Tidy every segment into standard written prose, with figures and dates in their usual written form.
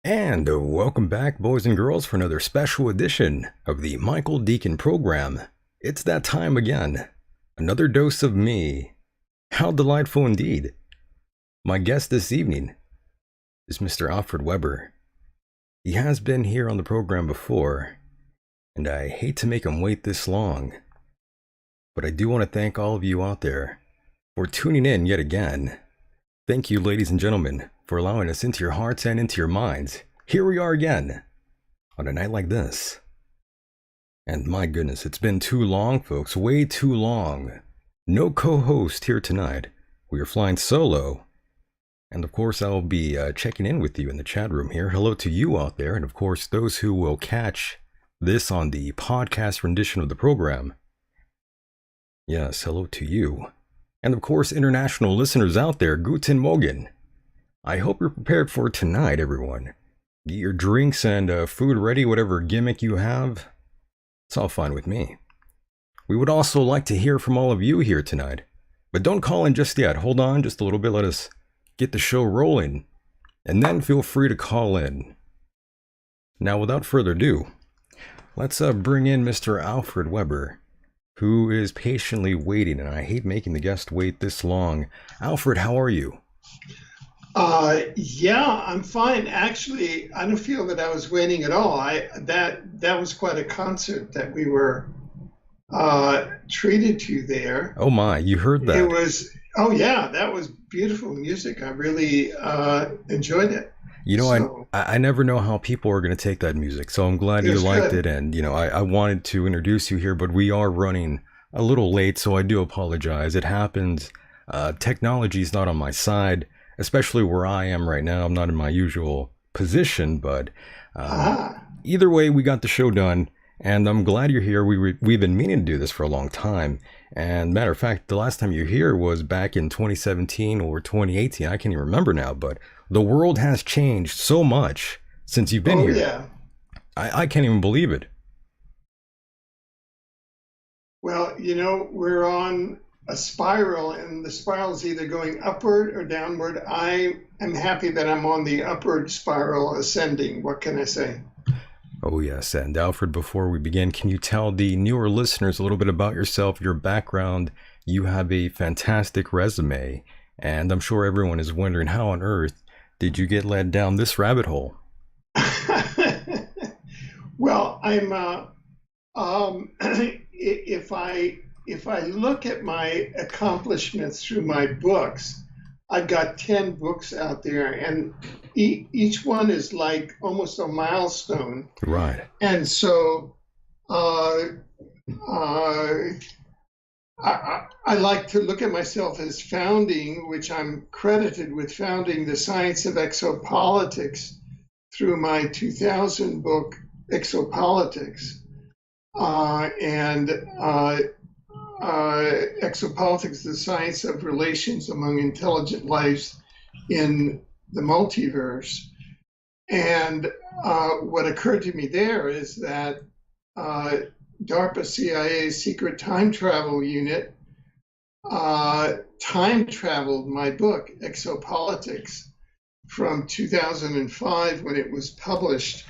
And welcome back, boys and girls, for another special edition of the Michael Deacon program. It's that time again. Another dose of me. How delightful indeed. My guest this evening is Mr. Alfred Webre. He has been here on the program before, and I hate to make him wait this long, but I do want to thank all of you out there for tuning in yet again. Thank you, ladies and gentlemen, for allowing us into your hearts and into your minds. Here we are again, on a night like this. And my goodness, it's been too long, folks, way too long. No co-host here tonight. We are flying solo. And of course, I'll be checking in with you in the chat room here. Hello to you out there, and of course, those who will catch this on the podcast rendition of the program. Yes, hello to you. And of course, international listeners out there, Guten Morgen. I hope you're prepared for tonight, everyone. Get your drinks and food ready, whatever gimmick you have. It's all fine with me. We would also like to hear from all of you here tonight. But don't call in just yet. Hold on just a little bit. Let us get the show rolling. And then feel free to call in. Now, without further ado, let's bring in Mr. Alfred Webre, who is patiently waiting. And I hate making the guest wait this long. Alfred, how are you? Yeah, I'm fine. Actually, I don't feel that I was waiting at all. That was quite a concert that we were treated to there. Oh my, you heard that? It was, oh yeah, that was beautiful music. I really enjoyed it. You know, so, I never know how people are going to take that music, so I'm glad you liked it. And, you know, I wanted to introduce you here, but we are running a little late, so I do apologize. It happens. Technology is not on my side, especially where I am right now. I'm not in my usual position, but either way, we got the show done, and I'm glad you're here. We've been meaning to do this for a long time. And matter of fact, the last time you were here was back in 2017 or 2018. I can't even remember now, but the world has changed so much since you've been here. Yeah. I can't even believe it. Well, you know, we're on a spiral, and the spiral is either going upward or downward. I am happy that I'm on the upward spiral ascending. What can I say? Oh, yes. And Alfred, before we begin, can you tell the newer listeners a little bit about yourself, your background? You have a fantastic resume, and I'm sure everyone is wondering, how on earth did you get led down this rabbit hole? Well, I'm if I look at my accomplishments through my books, I've got 10 books out there, and each one is like almost a milestone. Right. And so I like to look at myself as founding, which I'm credited with founding the science of exopolitics through my 2000 book, Exopolitics. Exopolitics, the science of relations among intelligent lives in the multiverse. And what occurred to me there is that DARPA CIA's secret time travel unit time traveled my book, Exopolitics, from 2005 when it was published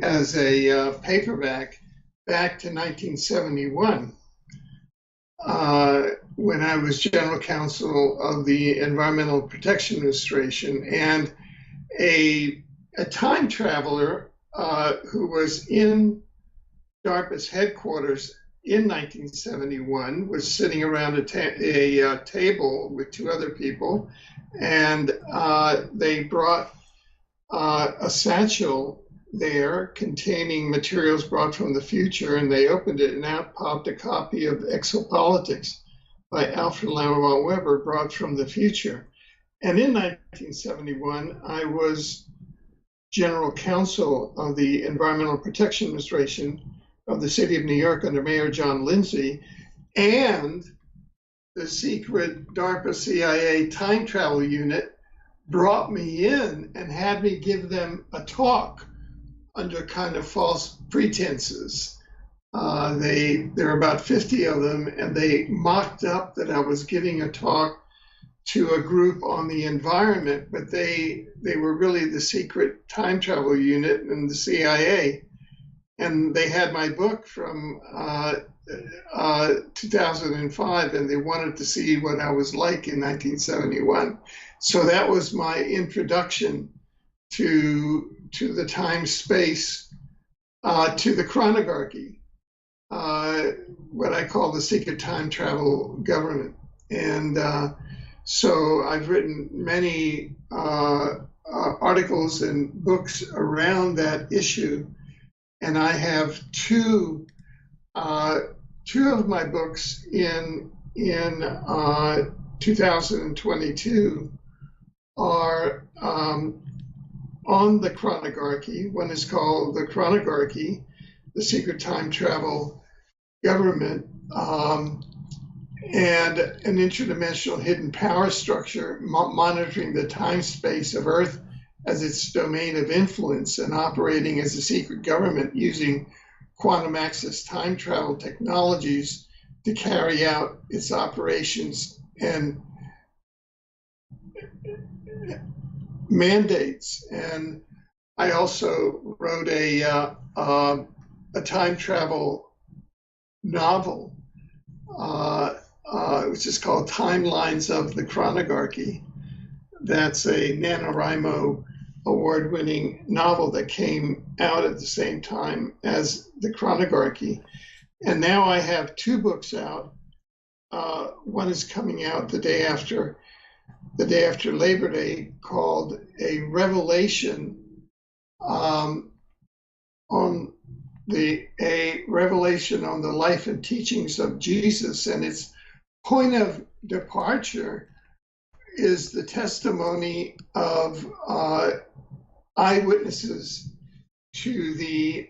as a paperback back to 1971. When I was general counsel of the Environmental Protection Administration, and a time traveler who was in DARPA's headquarters in 1971 was sitting around a table with two other people, and they brought a satchel there containing materials brought from the future, and they opened it, and out popped a copy of Exopolitics by Alfred Lambremont Webre, brought from the future. And in 1971, I was general counsel of the Environmental Protection Administration of the city of New York under Mayor John Lindsay, and the secret DARPA CIA time travel unit brought me in and had me give them a talk under kind of false pretenses. There are about 50 of them, and they mocked up that I was giving a talk to a group on the environment, but they were really the secret time travel unit in the CIA. And they had my book from 2005, and they wanted to see what I was like in 1971. So that was my introduction to the time space, to the chronography, what I call the secret time travel government. And so I've written many articles and books around that issue. And I have two of my books in 2022 are on the chronography. One is called The Chronography, the Secret Time Travel Government, and an interdimensional hidden power structure monitoring the time space of Earth as its domain of influence and operating as a secret government using quantum access time travel technologies to carry out its operations and mandates. And I also wrote a time travel novel, which is called Timelines of the Chronography. That's a NaNoWriMo award-winning novel that came out at the same time as the chronography. And now I have two books out. One is coming out the day after Labor Day, called A Revelation on the life and teachings of Jesus, and its point of departure is the testimony of eyewitnesses to the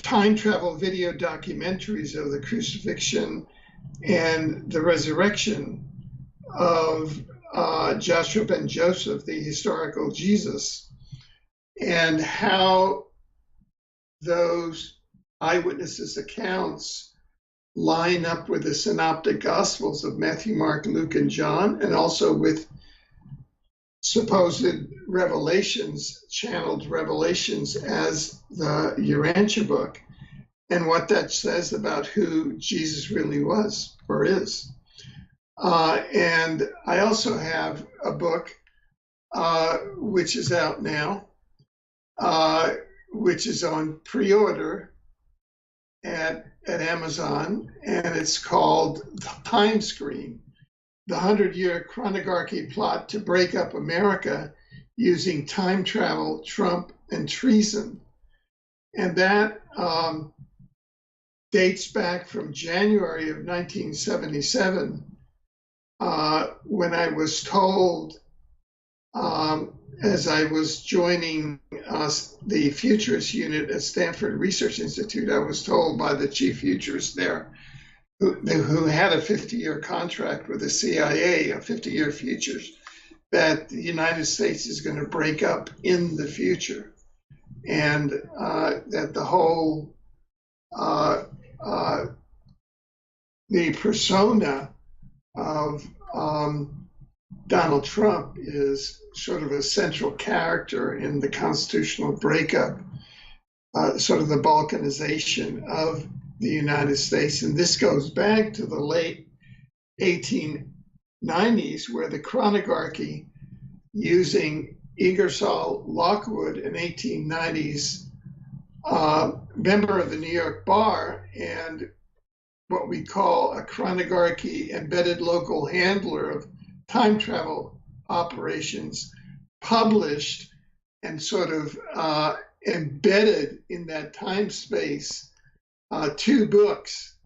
time travel video documentaries of the crucifixion and the resurrection of Joshua ben Joseph, the historical Jesus, and how those eyewitnesses' accounts line up with the synoptic gospels of Matthew, Mark, Luke, and John, and also with supposed revelations, channeled revelations as the Urantia book, and what that says about who Jesus really was or is. And I also have a book which is out now, which is on pre-order at Amazon, and it's called Time Screen, the 100-year chronography plot to break up America using time travel, Trump, and treason. And that dates back from January of 1977, when I was told, as I was joining the futurist unit at Stanford Research Institute, I was told by the chief futurist there, who had a 50-year contract with the CIA, a 50-year futures, that the United States is going to break up in the future, and that the whole the persona of Donald Trump is sort of a central character in the constitutional breakup, sort of the balkanization of the United States. And this goes back to the late 1890s, where the chronography, using Ingersoll Lockwood, an 1890s member of the New York Bar, and what we call a chronography embedded local handler of time travel operations, published and sort of embedded in that time space two books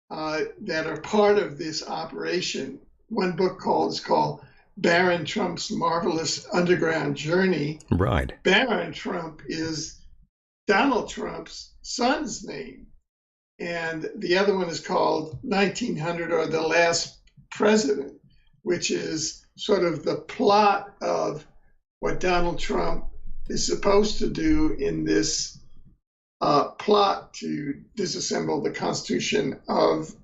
that are part of this operation. One book is called Baron Trump's Marvelous Underground Journey. Right. Baron Trump is Donald Trump's son's name. And the other one is called 1900, or The Last President, which is sort of the plot of what Donald Trump is supposed to do in this plot to disassemble the Constitution of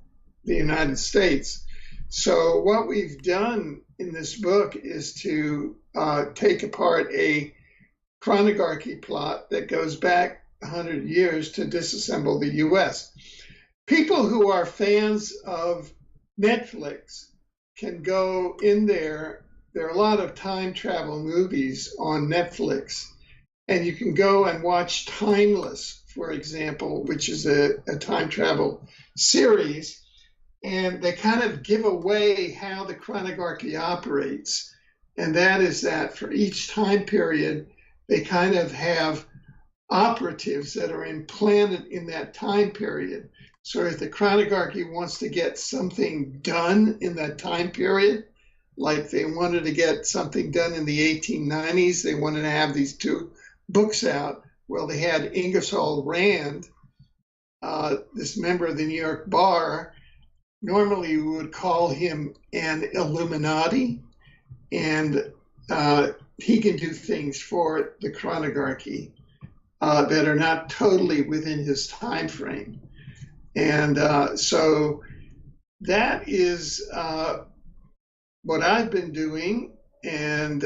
the United States. So what we've done in this book is to take apart a chronography plot that goes back 100 years to disassemble the US. People who are fans of Netflix can go in there. There are a lot of time travel movies on Netflix, and you can go and watch Timeless, for example, which is a time travel series, and they kind of give away how the chronography operates. And that is that for each time period, they kind of have operatives that are implanted in that time period. So if the chronography wants to get something done in that time period, like they wanted to get something done in the 1890s, they wanted to have these two books out. Well, they had Ingersoll Rand, this member of the New York Bar. Normally we would call him an Illuminati, and he can do things for the chronography that are not totally within his time frame. And so that is what I've been doing. And,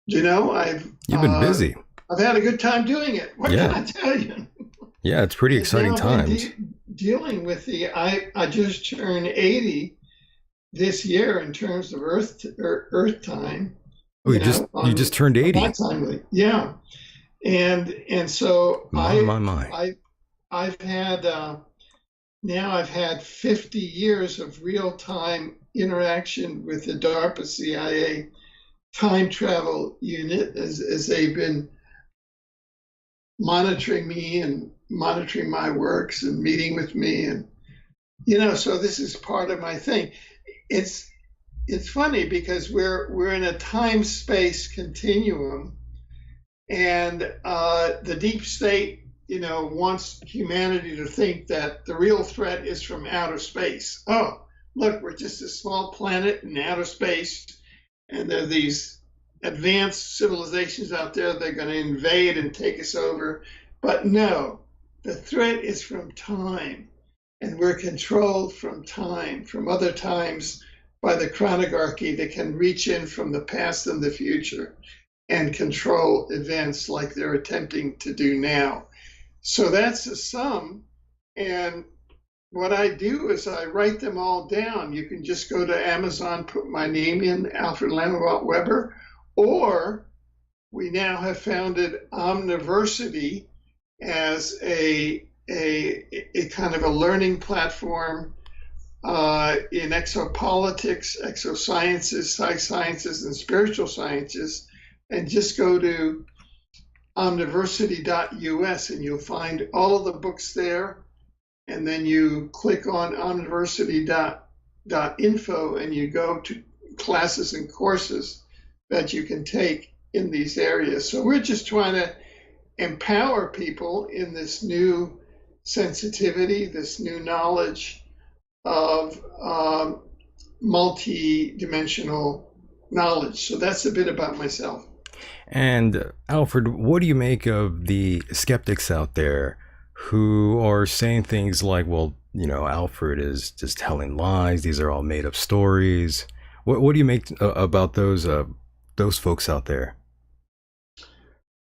You've been busy. I've had a good time doing it. What Yeah. can I tell you? Yeah, it's pretty exciting Now I've been times. dealing with I just turned 80 this year in terms of Earth time. Oh, you just turned 80. My time, yeah. And so My. I've had now I've had 50 years of real-time interaction with the DARPA CIA time travel unit as they've been monitoring me and monitoring my works and meeting with me, and so this is part of my thing. It's funny because we're in a time-space continuum, and the deep state wants humanity to think that the real threat is from outer space. Oh, look, we're just a small planet in outer space, and there are these advanced civilizations out there that are going to invade and take us over. But no, the threat is from time, and we're controlled from time, from other times, by the chronography that can reach in from the past and the future and control events like they're attempting to do now. So that's the sum. And what I do is I write them all down. You can just go to Amazon, put my name in, Alfred Lambremont Webre, or we now have founded Omniversity as a kind of a learning platform in exopolitics, exosciences, sciences, and spiritual sciences. And just go to omniversity.us and you'll find all of the books there. And then you click on omniversity.info and you go to classes and courses that you can take in these areas. So we're just trying to empower people in this new sensitivity, this new knowledge of multi-dimensional knowledge. So that's a bit about myself. And Alfred, what do you make of the skeptics out there who are saying things like, well, Alfred is just telling lies. These are all made up stories. What do you make about those folks out there?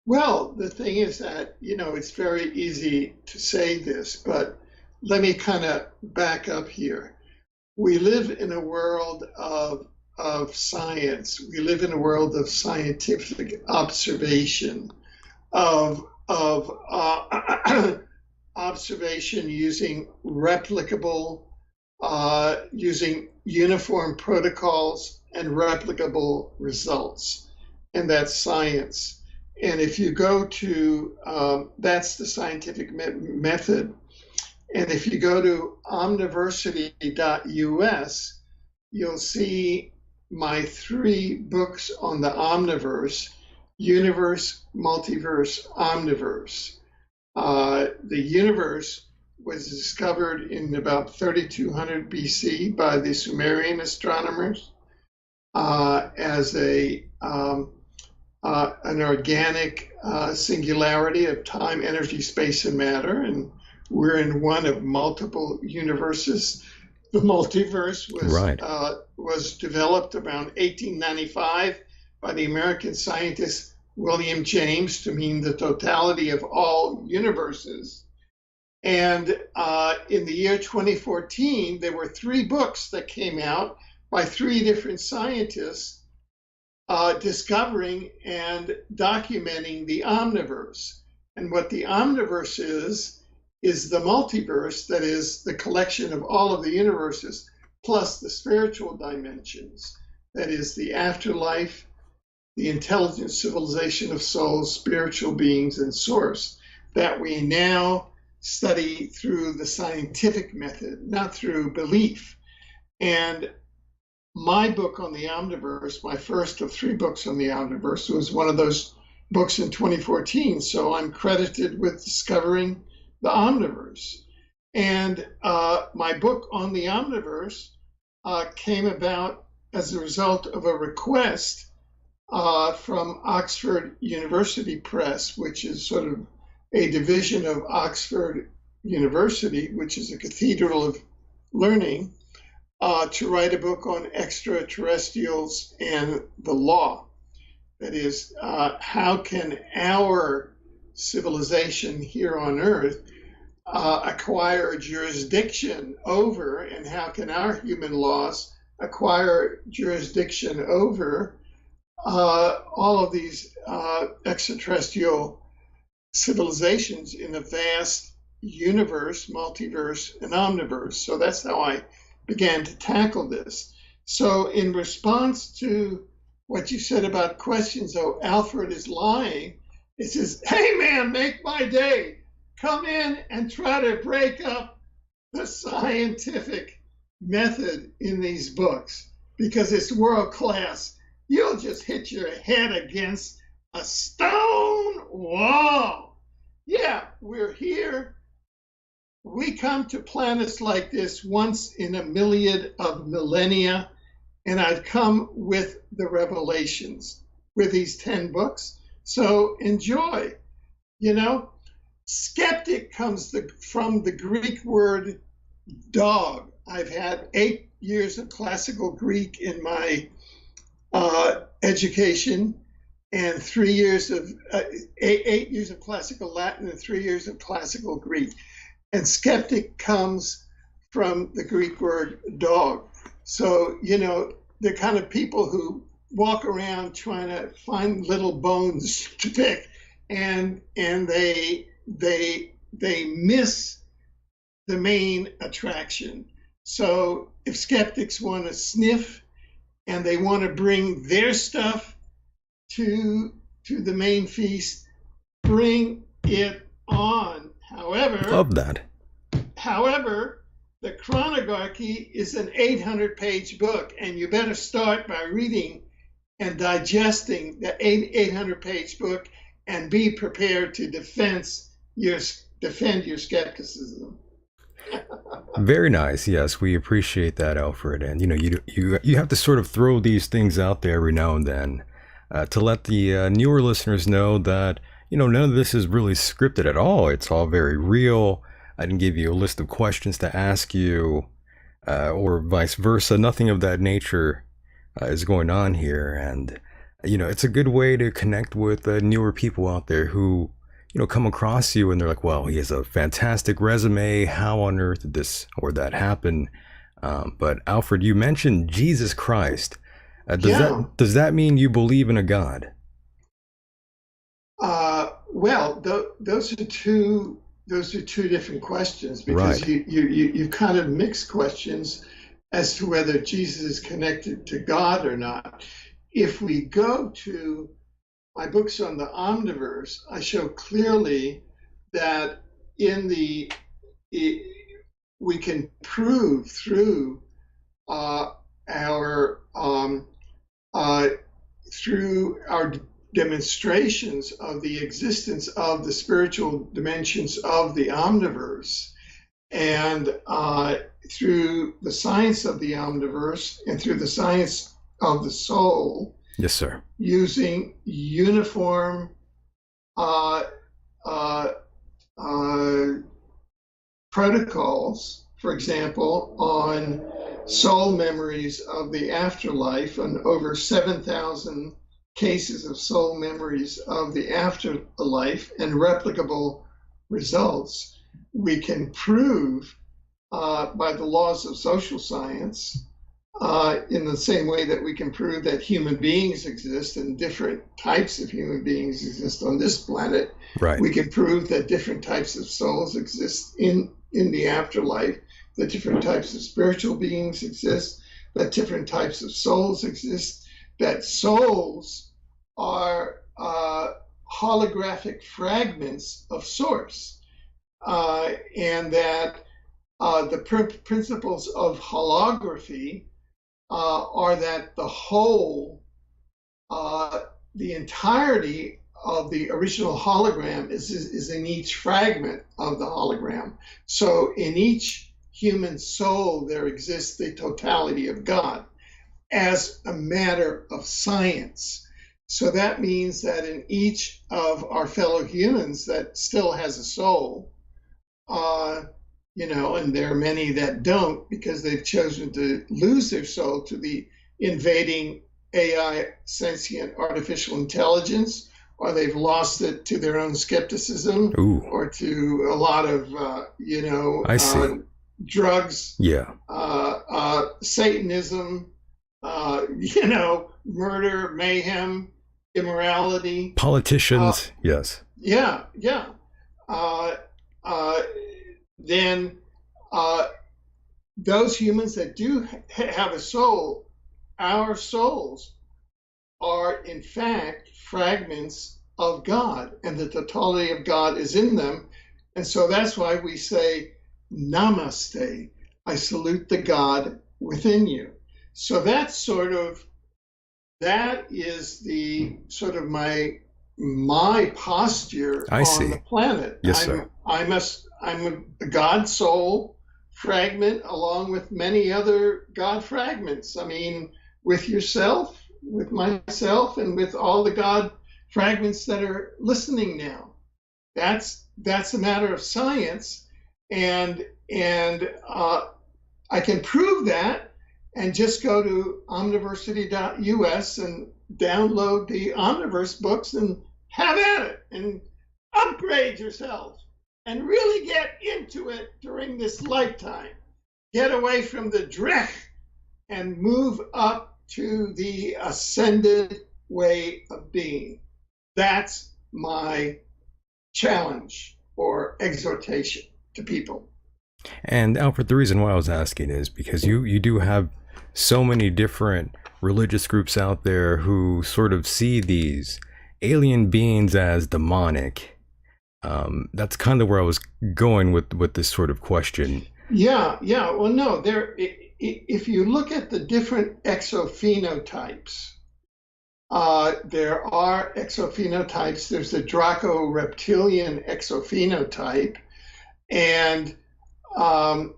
Well, the thing is that, it's very easy to say this, but let me kind of back up here. We live in a world of science. We live in a world of scientific observation, of observation using replicable, using uniform protocols and replicable results. And that's science. And if you go to, that's the scientific method. And if you go to omniversity.us, you'll see my 3 books on the omniverse: universe, multiverse, omniverse. The universe was discovered in about 3200 BC by the Sumerian astronomers as an organic singularity of time, energy, space, and matter. And we're in one of multiple universes. The multiverse Right. was developed around 1895 by the American scientist William James to mean the totality of all universes. And in the year 2014, there were 3 books that came out by 3 different scientists discovering and documenting the omniverse. And what the omniverse is the multiverse, that is the collection of all of the universes, plus the spiritual dimensions, that is the afterlife, the intelligent civilization of souls, spiritual beings, and source, that we now study through the scientific method, not through belief. And my book on the omniverse, my first of 3 books on the omniverse, was one of those books in 2014. So I'm credited with discovering the omniverse. And my book on the omniverse came about as a result of a request from Oxford University Press, which is sort of a division of Oxford University, which is a cathedral of learning, to write a book on extraterrestrials and the law. That is, how can our civilization here on Earth acquire jurisdiction over, and how can our human laws acquire jurisdiction over all of these extraterrestrial civilizations in a vast universe, multiverse, and omniverse. So that's how I began to tackle this. So in response to what you said about questions, oh, Alfred is lying, it says, hey man, make my day. Come in and try to break up the scientific method in these books, because it's world class. You'll just hit your head against a stone wall. Yeah, we're here. We come to planets like this once in a myriad of millennia, and I've come with the revelations, with these 10 books. So enjoy. You know, skeptic comes from the Greek word dog. I've had 8 years of classical Greek in my education, and 3 years of 8 years of classical Latin and 3 years of classical Greek. And skeptic comes from the Greek word dog. So, you know, they're kind of people who walk around trying to find little bones to pick, and they miss the main attraction. So if skeptics want to sniff and they want to bring their stuff to the main feast, bring it on. Love that. However, the Chronography is an 800-page book, and you better start by reading and digesting the 800-page book and be prepared to defend your skepticism. Very nice. Yes, we appreciate that, Alfred. And you know, you have to sort of throw these things out there every now and then to let the newer listeners know that, you know, none of this is really scripted at all. It's all very real. I didn't give you a list of questions to ask you, or vice versa. Nothing of that nature is going on here. And, you know, it's a good way to connect with newer people out there who, you know, come across you and they're like, well, he has a fantastic resume. How on earth did this or that happen? But Alfred, you mentioned Jesus Christ. Does that mean you believe in a God? Well, those are two different questions, because right. you kind of mix questions as to whether Jesus is connected to God or not. If we go to my books on the omniverse, I show clearly that we can prove through through our demonstrations of the existence of the spiritual dimensions of the omniverse, and through the science of the omniverse and through the science of the soul. Yes, sir. Using uniform protocols, for example, on soul memories of the afterlife, and over 7,000 cases of soul memories of the afterlife and replicable results, we can prove by the laws of social science, in the same way that we can prove that human beings exist and different types of human beings exist on this planet. Right. We can prove that different types of souls exist in the afterlife, that different types of spiritual beings exist, that different types of souls exist, that souls are holographic fragments of source, and that the principles of holography are that the whole, the entirety of the original hologram is in each fragment of the hologram. So in each human soul, there exists the totality of God as a matter of science. So that means that in each of our fellow humans that still has a soul, and there are many that don't because they've chosen to lose their soul to the invading AI, sentient artificial intelligence, or they've lost it to their own skepticism, or to a lot of, drugs, Satanism, murder, mayhem, immorality. Politicians, yes. Yeah. Then those humans that do have a soul, our souls are in fact fragments of God, and the totality of God is in them. And so that's why we say, Namaste, I salute the God within you. So that is the sort of my posture on the planet. Yes, sir. I'm a God soul fragment along with many other God fragments. I mean, with yourself, with myself, and with all the God fragments that are listening now. That's a matter of science, and I can prove that, and just go to omniversity.us and download the Omniverse books and have at it and upgrade yourself and really get into it during this lifetime. Get away from the dreck and move up to the ascended way of being. That's my challenge or exhortation to people. And Alfred, the reason why I was asking is because you do have so many different religious groups out there who sort of see these alien beings as demonic. That's kind of where I was going with this sort of question. Yeah. Well, no, if you look at the different exophenotypes, there are exophenotypes. There's the Draco-reptilian exophenotype, and our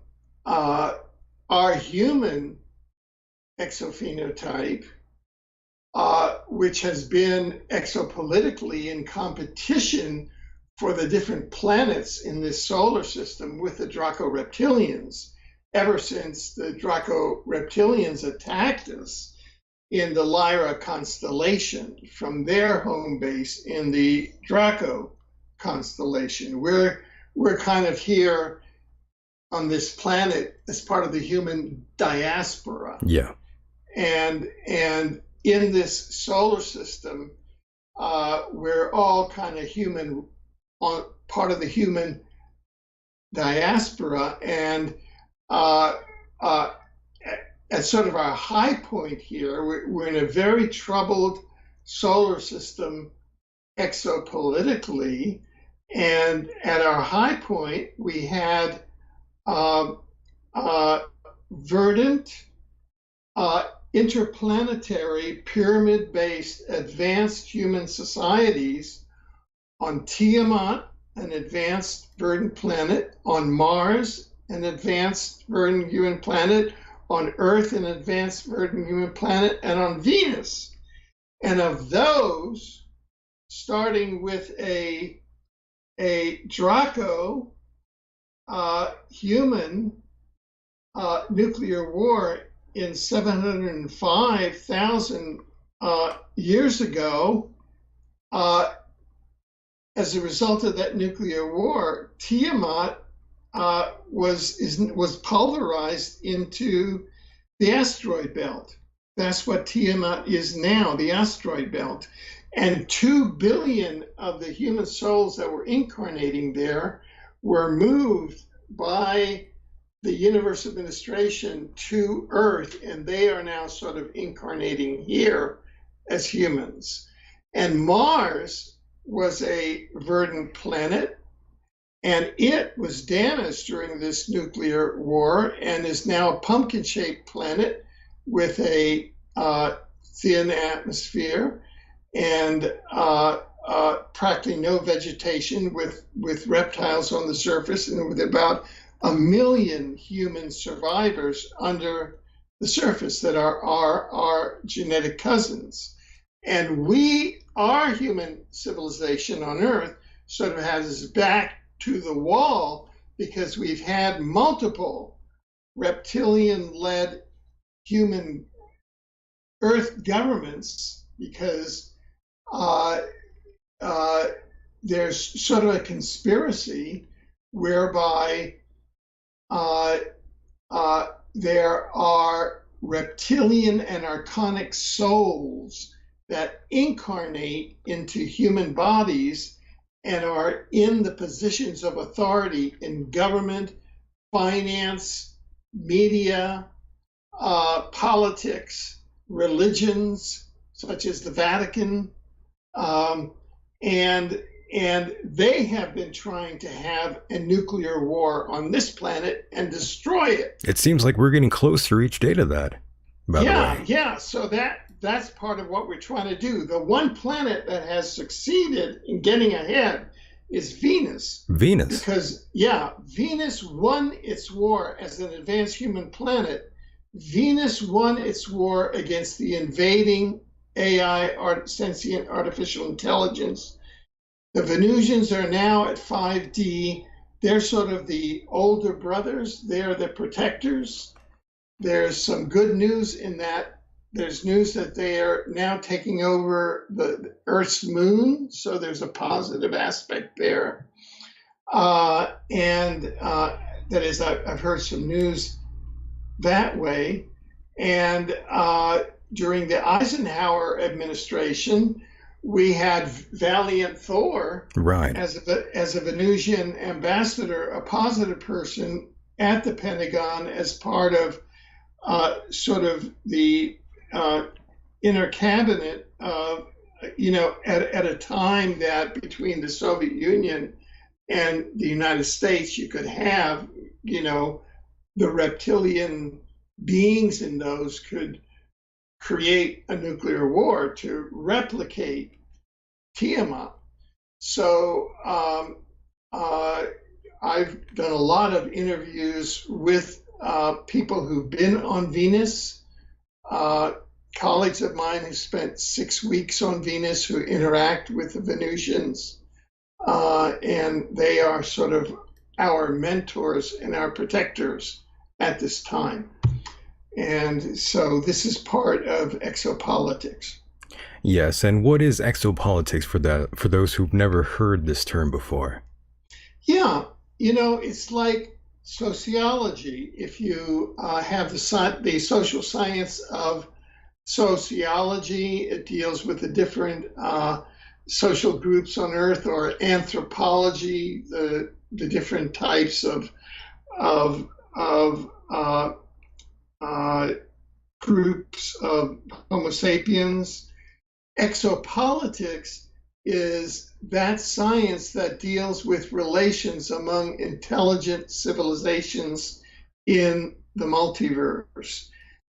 human exophenotype, which has been exopolitically in competition for the different planets in this solar system with the Draco-reptilians, ever since the Draco-reptilians attacked us in the Lyra constellation from their home base in the Draco constellation. We're kind of here on this planet as part of the human diaspora. Yeah. And in this solar system, we're all kind of human, part of the human diaspora, and at sort of our high point here, we're in a very troubled solar system exopolitically, and at our high point, we had verdant, interplanetary, pyramid-based advanced human societies on Tiamat, an advanced verdant planet, on Mars, an advanced verdant human planet, on Earth, an advanced verdant human planet, and on Venus. And of those, starting with a Draco human nuclear war in 705,000 years ago, as a result of that nuclear war, Tiamat was pulverized into the asteroid belt. That's what Tiamat is now, the asteroid belt. And 2 billion of the human souls that were incarnating there were moved by the universe administration to Earth, and they are now sort of incarnating here as humans. And Mars was a verdant planet, and it was damaged during this nuclear war and is now a pumpkin-shaped planet with a thin atmosphere and practically no vegetation, with reptiles on the surface, and with about 1 million human survivors under the surface that are our genetic cousins. And our human civilization on Earth sort of has its back to the wall because we've had multiple reptilian-led human Earth governments, because there's sort of a conspiracy whereby there are reptilian and archonic souls that incarnate into human bodies and are in the positions of authority in government, finance, media, politics, religions, such as the Vatican, and they have been trying to have a nuclear war on this planet and destroy it. It seems like we're getting closer each day to that, by the way. Yeah. So that's part of what we're trying to do. The one planet that has succeeded in getting ahead is Venus. Venus. Because, Venus won its war as an advanced human planet. Venus won its war against the invading AI, sentient artificial intelligence. The Venusians are now at 5D. They're sort of the older brothers. They're the protectors. There's some good news in that. There's news that they are now taking over the Earth's moon, so there's a positive aspect there. That is, I've heard some news that way. And during the Eisenhower administration, we had Valiant Thor, right, as a Venusian ambassador, a positive person at the Pentagon as part of sort of the inner cabinet of, at a time that between the Soviet Union and the United States, you could have, the reptilian beings in those could create a nuclear war to replicate Tiamat. So I've done a lot of interviews with people who've been on Venus, colleagues of mine who spent 6 weeks on Venus who interact with the Venusians, and they are sort of our mentors and our protectors at this time. And so this is part of exopolitics. Yes, and what is exopolitics for those who've never heard this term before? Yeah, it's like sociology. If you have the social science of sociology, it deals with the different social groups on Earth, or anthropology, the different types of groups of Homo sapiens. Exopolitics is that science that deals with relations among intelligent civilizations in the multiverse.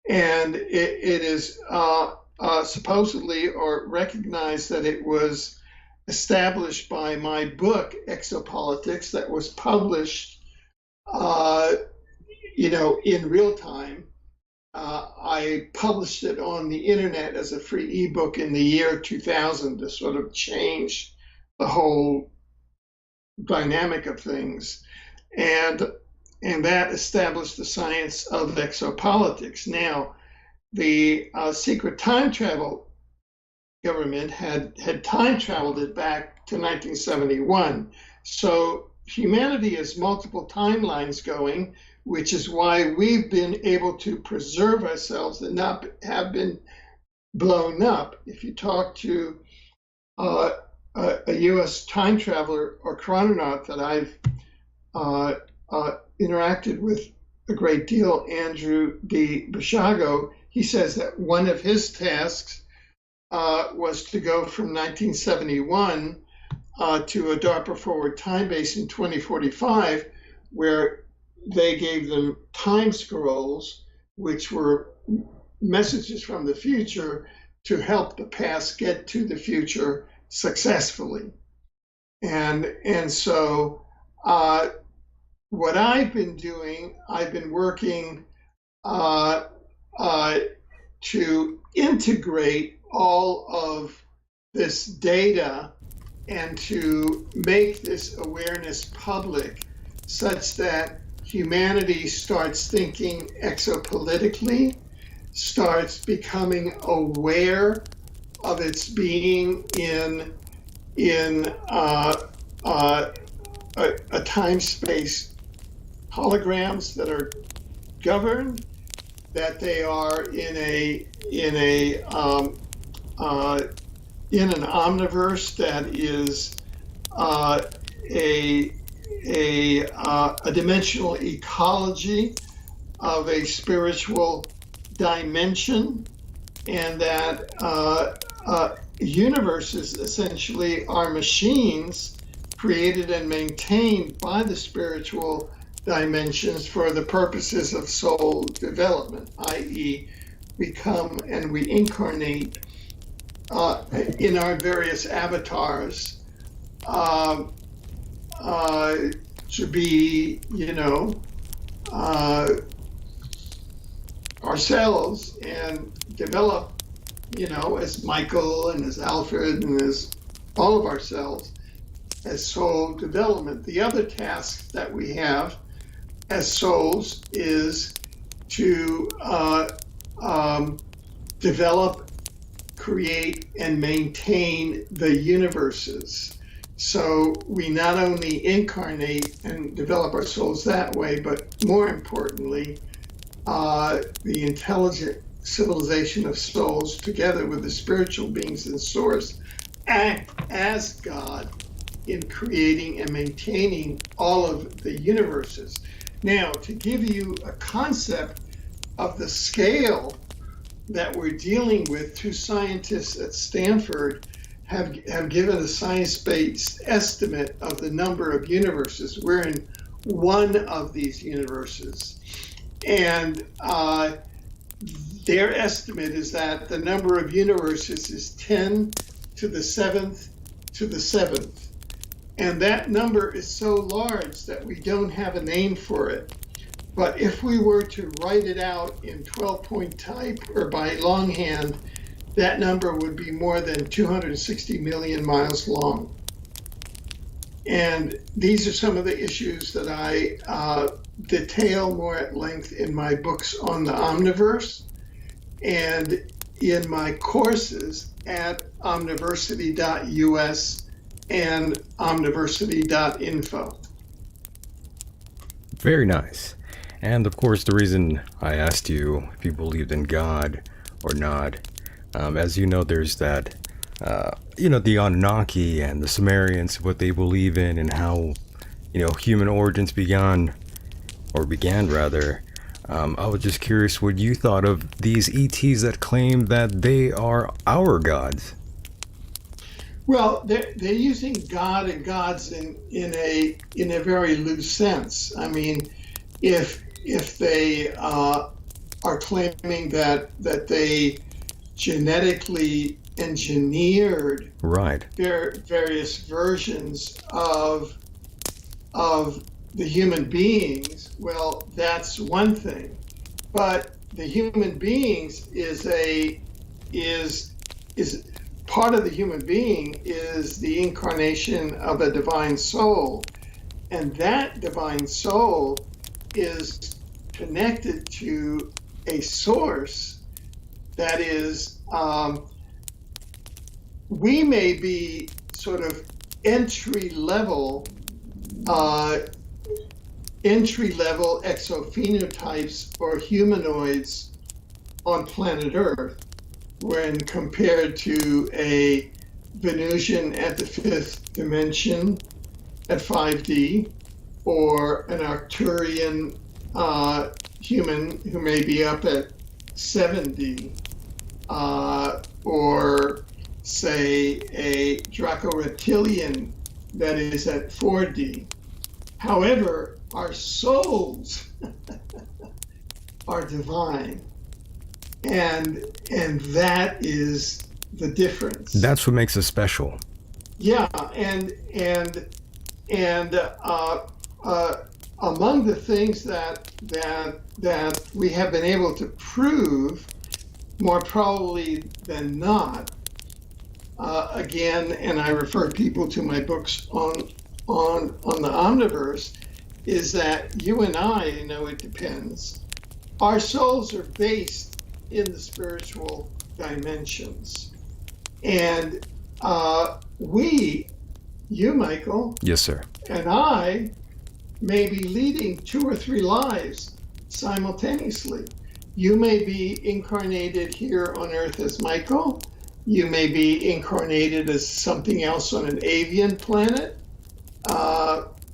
And it is supposedly, or recognized, that it was established by my book, Exopolitics, that was published, in real time. I published it on the internet as a free ebook in the year 2000 to sort of change the whole dynamic of things. and that established the science of exopolitics. Now, the secret time travel government had time traveled it back to 1971. So humanity has multiple timelines going, which is why we've been able to preserve ourselves and not have been blown up. If you talk to a U.S. time traveler or chrononaut that I've interacted with a great deal, Andrew D. Bashago, he says that one of his tasks was to go from 1971 to a DARPA forward time base in 2045, where they gave them time scrolls, which were messages from the future to help the past get to the future successfully. And so what I've been doing, I've been working to integrate all of this data and to make this awareness public such that humanity starts thinking exopolitically, starts becoming aware of its being in a time-space holograms that are governed, that they are in an omniverse that is a dimensional ecology of a spiritual dimension, and that universes essentially are machines created and maintained by the spiritual dimensions for the purposes of soul development, i.e., we come and we incarnate in our various avatars to be, ourselves and develop, as Michael and as Alfred and as all of ourselves as soul development. The other task that we have as souls is to develop, create, and maintain the universes. So we not only incarnate and develop our souls that way, but more importantly, the intelligent civilization of souls together with the spiritual beings in source act as God in creating and maintaining all of the universes. Now, to give you a concept of the scale that we're dealing with, two scientists at Stanford have given a science-based estimate of the number of universes. We're in one of these universes. And their estimate is that the number of universes is 10 to the 7th to the 7th. And that number is so large that we don't have a name for it. But if we were to write it out in 12-point type or by longhand, that number would be more than 260 million miles long. And these are some of the issues that I detail more at length in my books on the Omniverse and in my courses at omniversity.us and omniversity.info. Very nice. And of course, the reason I asked you if you believed in God or not, as you know, there's that, the Anunnaki and the Sumerians, what they believe in and how, human origins began. I was just curious what you thought of these ETs that claim that they are our gods. Well, they're using God and gods in a very loose sense. I mean, if they are claiming that they genetically engineered right various versions of the human beings, well, that's one thing. But the human beings is part of the human being is the incarnation of a divine soul. And that divine soul is connected to a source that is, we may be sort of entry level exophenotypes or humanoids on planet Earth when compared to a Venusian at the fifth dimension at 5D, or an Arcturian human who may be up at 7D, or say a Draco-Reptilian that is at 4D. However, our souls are divine, and that is the difference. That's what makes us special. Yeah, and among the things that we have been able to prove, more probably than not, again, and I refer people to my books on the Omniverse, is that you and I know it depends. Our souls are based in the spiritual dimensions, and you, Michael, yes, sir, and I may be leading 2 or 3 lives simultaneously. You may be incarnated here on Earth as Michael. You may be incarnated as something else on an avian planet.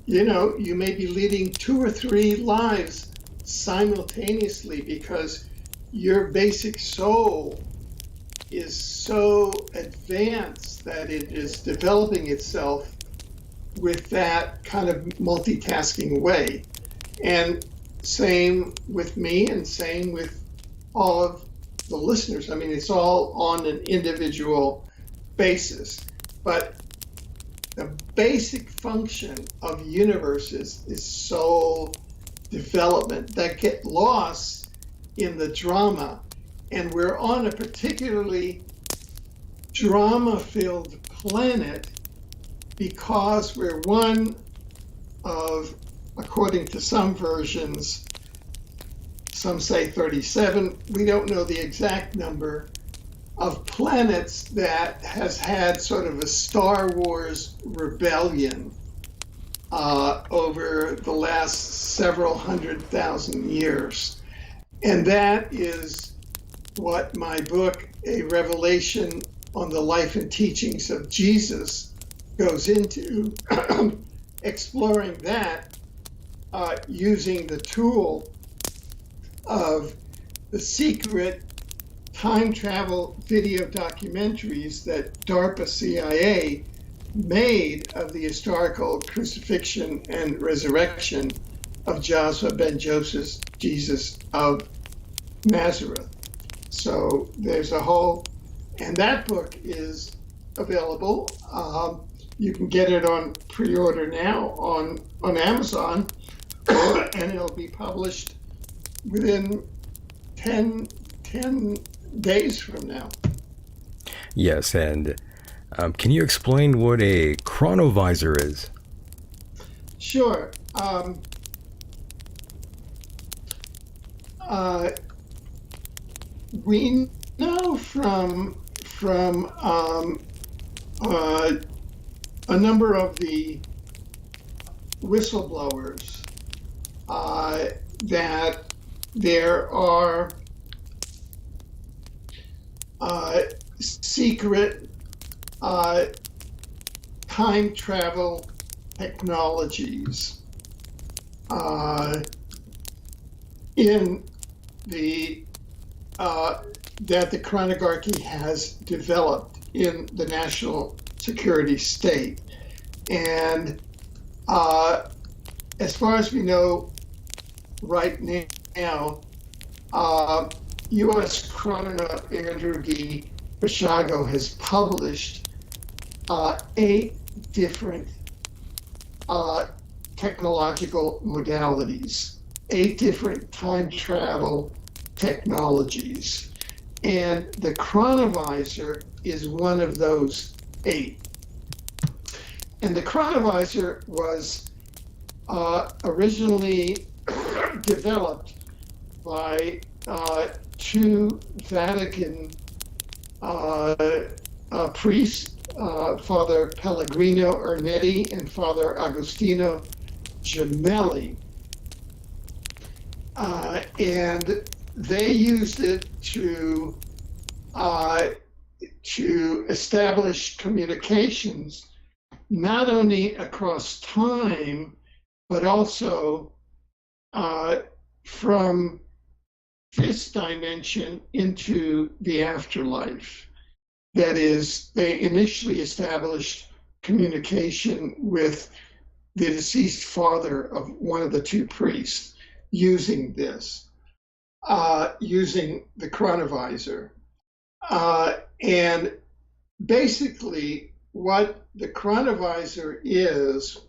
You may be leading 2 or 3 lives simultaneously because your basic soul is so advanced that it is developing itself with that kind of multitasking way. And same with me, and same with all of the listeners. I mean, it's all on an individual basis. But the basic function of universes is soul development that get lost in the drama. And we're on a particularly drama-filled planet because we're one of, according to some versions, some say 37, we don't know the exact number, of planets that has had sort of a Star Wars rebellion over the last several 100,000 years. And that is what my book, A Revelation on the Life and Teachings of Jesus, goes into, exploring that using the tool of the secret time travel video documentaries that DARPA CIA made of the historical crucifixion and resurrection of Joshua ben Joseph, Jesus of Nazareth. So there's a whole, and that book is available. You can get it on pre-order now on Amazon, and it'll be published within 10 days from now. Yes, and can you explain what a chronovisor is? Sure. We know from a number of the whistleblowers that there are secret time travel technologies in the that the chronography has developed in the national security state. And as far as we know right now, U.S. chrononaut Andrew D. Bashago has published 8 different technological modalities, 8 different time travel technologies. And the chronovisor is one of those 8. And the chronovisor was originally developed by two Vatican priests, Father Pellegrino Ernetti and Father Agostino Gemelli. And they used it to establish communications not only across time, but also from this dimension into the afterlife. That is, they initially established communication with the deceased father of one of the two priests using this, using the chronovisor. And basically, what the chronovisor is,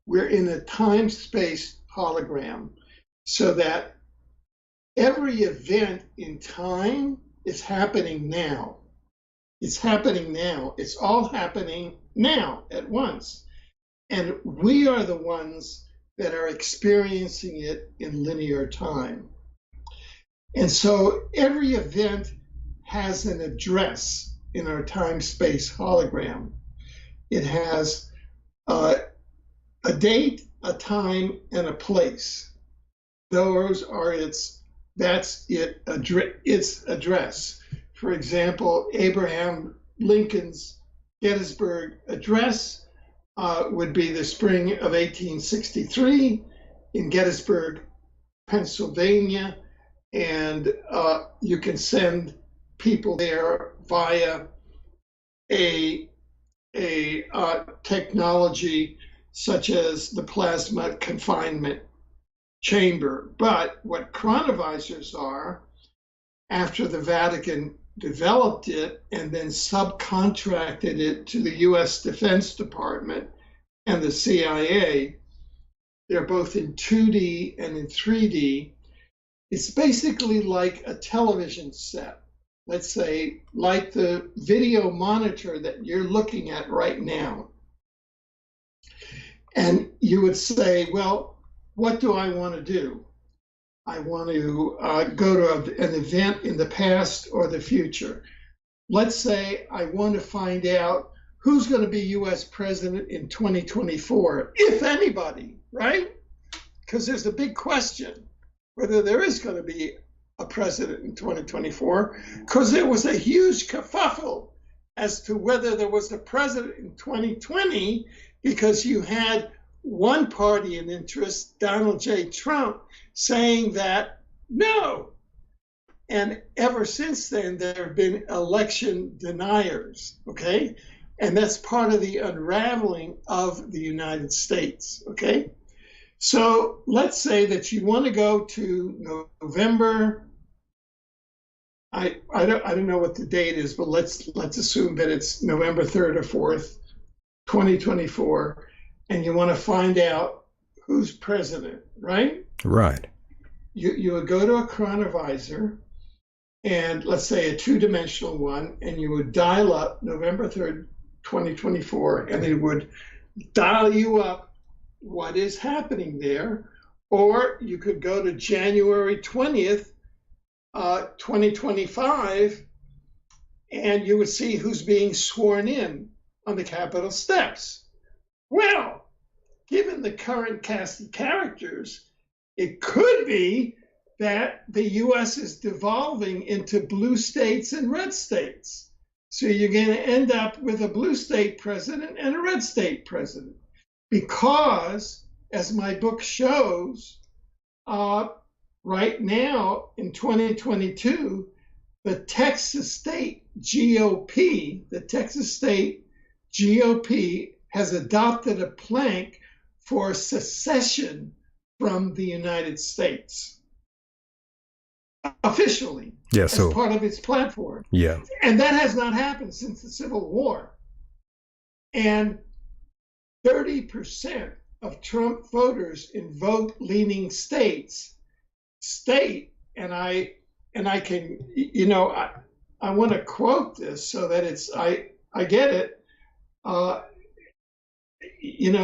we're in a time-space hologram, so that every event in time is happening now. It's happening now. It's all happening now at once. And we are the ones that are experiencing it in linear time. And so every event has an address in our time-space hologram. It has a date, a time, and a place. Those are its address. For example, Abraham Lincoln's Gettysburg Address would be the spring of 1863 in Gettysburg, Pennsylvania, and you can send people there via a technology such as the plasma confinement chamber. But what chronovisors are, after the Vatican developed it and then subcontracted it to the US Defense Department and the CIA, they're both in 2D and in 3D. It's basically like a television set. Let's say, like the video monitor that you're looking at right now. And you would say, well, what do I want to do? I want to go to an event in the past or the future. Let's say I want to find out who's going to be US president in 2024, if anybody, right? Because there's a big question whether there is going to be a president in 2024, because there was a huge kerfuffle as to whether there was a president in 2020, because you had one party in interest, Donald J. Trump, saying that no. And ever since then, there have been election deniers, okay? And that's part of the unraveling of the United States, okay? So let's say that you want to go to November, I don't know what the date is, but let's assume that it's November 3rd or 4th, 2024, and you want to find out who's president, right? Right. You would go to a chronovisor, and let's say a two-dimensional one, and you would dial up November 3rd, 2024, and it would dial you up what is happening there. Or you could go to January 20th, 2025, and you would see who's being sworn in on the Capitol steps. Well, given the current cast of characters, it could be that the US is devolving into blue states and red states. So you're going to end up with a blue state president and a red state president. Because, as my book shows, right now in 2022, the Texas State GOP has adopted a plank for secession from the United States. Officially, yeah, as part of its platform. Yeah. And that has not happened since the Civil War. And 30% of Trump voters in vote-leaning states state, and I can, I want to quote this so that I get it.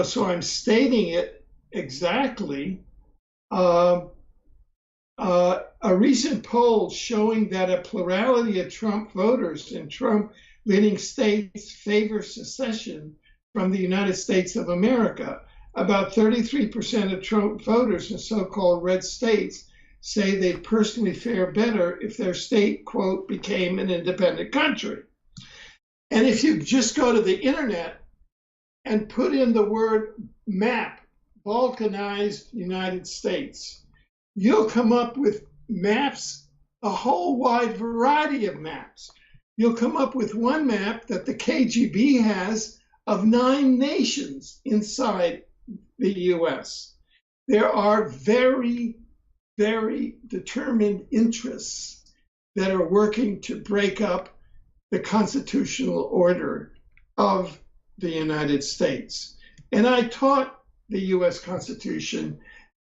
so I'm stating it exactly. A recent poll showing that a plurality of Trump voters in Trump-leaning states favor secession from the United States of America. About 33% of Trump voters in so-called red states say they'd personally fare better if their state, quote, became an independent country. And if you just go to the internet and put in the word map, Balkanized United States, you'll come up with maps, a whole wide variety of maps. You'll come up with one map that the KGB has of 9 nations inside the US. There are very, very determined interests that are working to break up the constitutional order of the United States. And I taught the US Constitution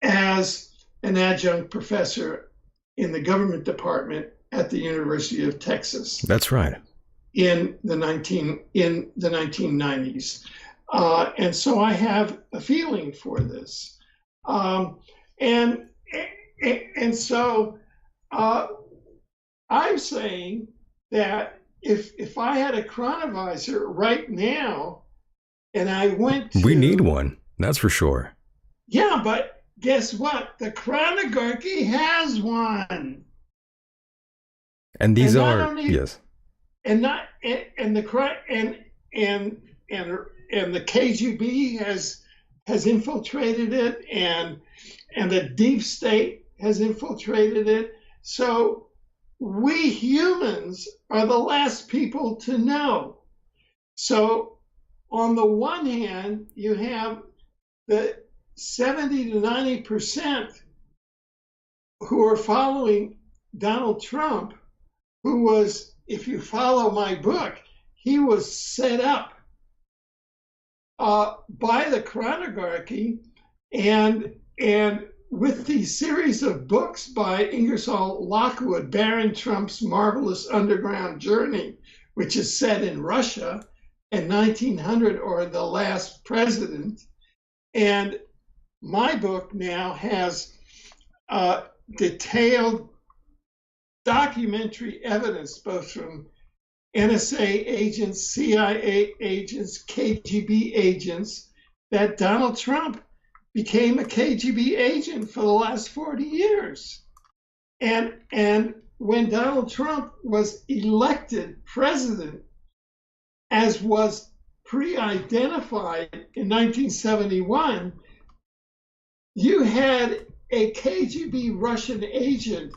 as an adjunct professor in the government department at the University of Texas. That's right. In the 1990s. And so I have a feeling for this. And so I'm saying that if I had a chronovisor right now and I went to... We need one, that's for sure. Yeah, but guess what? The chronography has one. And these are... yes. And the KGB has infiltrated it, and the deep state has infiltrated it. So we humans are the last people to know. So on the one hand, you have the 70 to 90% who are following Donald Trump, who was, if you follow my book, he was set up by the chronography, and with the series of books by Ingersoll Lockwood, Baron Trump's Marvelous Underground Journey, which is set in Russia, and 1900, or The Last President. And my book now has detailed documentary evidence, both from NSA agents, CIA agents, KGB agents, that Donald Trump became a KGB agent for the last 40 years. And when Donald Trump was elected president, as was pre-identified in 1971, you had a KGB Russian agent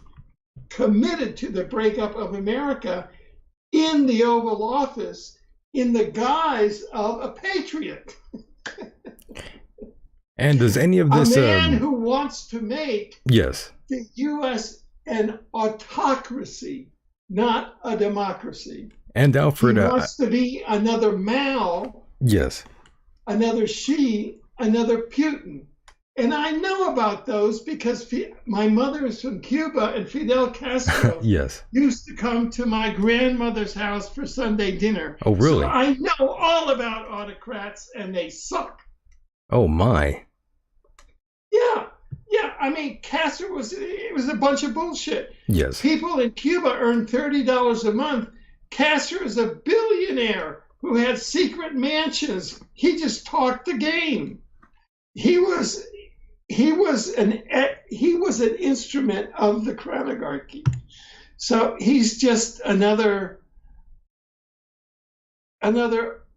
committed to the breakup of America in the Oval Office in the guise of a patriot. And does any of this... a man who wants to make yes, the U.S. an autocracy, not a democracy. And Alfred... he wants to be another Mao, yes, another Xi, another Putin. And I know about those because my mother is from Cuba, and Fidel Castro yes, used to come to my grandmother's house for Sunday dinner. Oh, really? So I know all about autocrats, and they suck. Oh, my. Yeah. I mean, Castro was a bunch of bullshit. Yes. People in Cuba earn $30 a month. Castro is a billionaire who had secret mansions. He just talked the game. He was an instrument of the chronography. So he's just another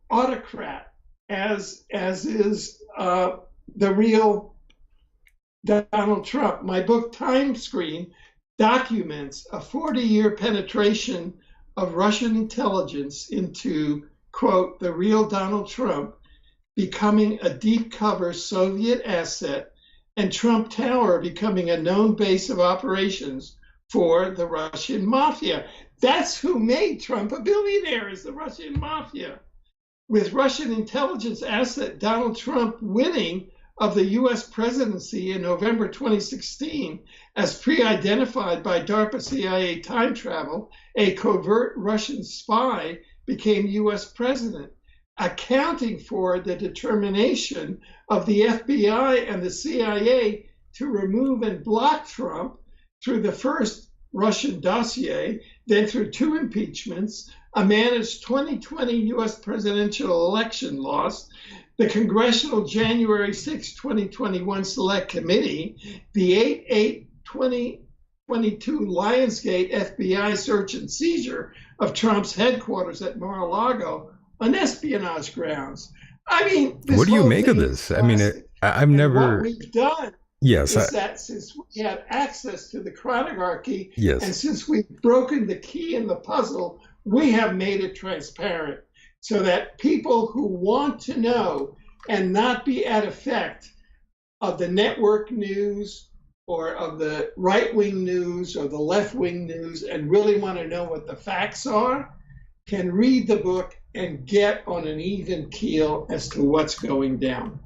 autocrat, as is the real Donald Trump. My book Time Screen documents a 40-year penetration of Russian intelligence into, quote, the real Donald Trump becoming a deep cover Soviet asset, and Trump Tower becoming a known base of operations for the Russian mafia. That's who made Trump a billionaire, is the Russian mafia. With Russian intelligence asset Donald Trump winning of the US presidency in November 2016, as pre-identified by DARPA CIA time travel, a covert Russian spy became US president. accounting for the determination of the FBI and the CIA to remove and block Trump through the first Russian dossier, then through 2 impeachments, a managed 2020 US presidential election loss, the Congressional January 6, 2021 Select Committee, the 8/8/2022 Lionsgate FBI search and seizure of Trump's headquarters at Mar-a-Lago on espionage grounds. I mean, what do you make of this? I mean, I've never. What we've done Yes, is that since we have access to the chronography, yes, and since we've broken the key in the puzzle, we have made it transparent so that people who want to know and not be at effect of the network news or of the right-wing news or the left-wing news and really want to know what the facts are, can read the book and get on an even keel as to what's going down.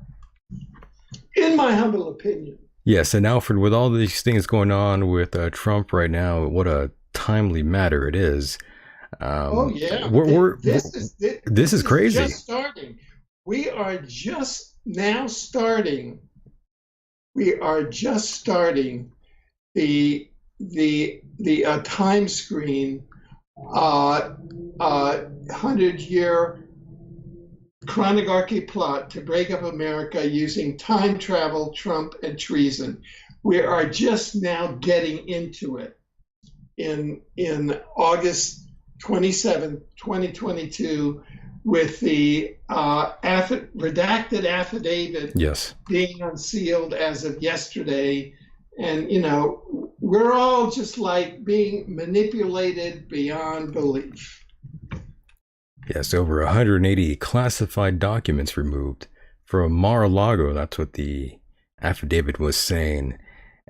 In my humble opinion. yes. And Alfred, with all these things going on with Trump right now, what a timely matter it is. Oh yeah, this is crazy. Just starting. We are just now starting. We are just starting the time screen, 100-year chronography plot to break up America using time travel, Trump, and treason. We are just now getting into it. In August 27, 2022, with the redacted affidavit Yes. being unsealed as of yesterday. And, we're all just like being manipulated beyond belief. Yes, over 180 classified documents removed from Mar-a-Lago. That's what the affidavit was saying.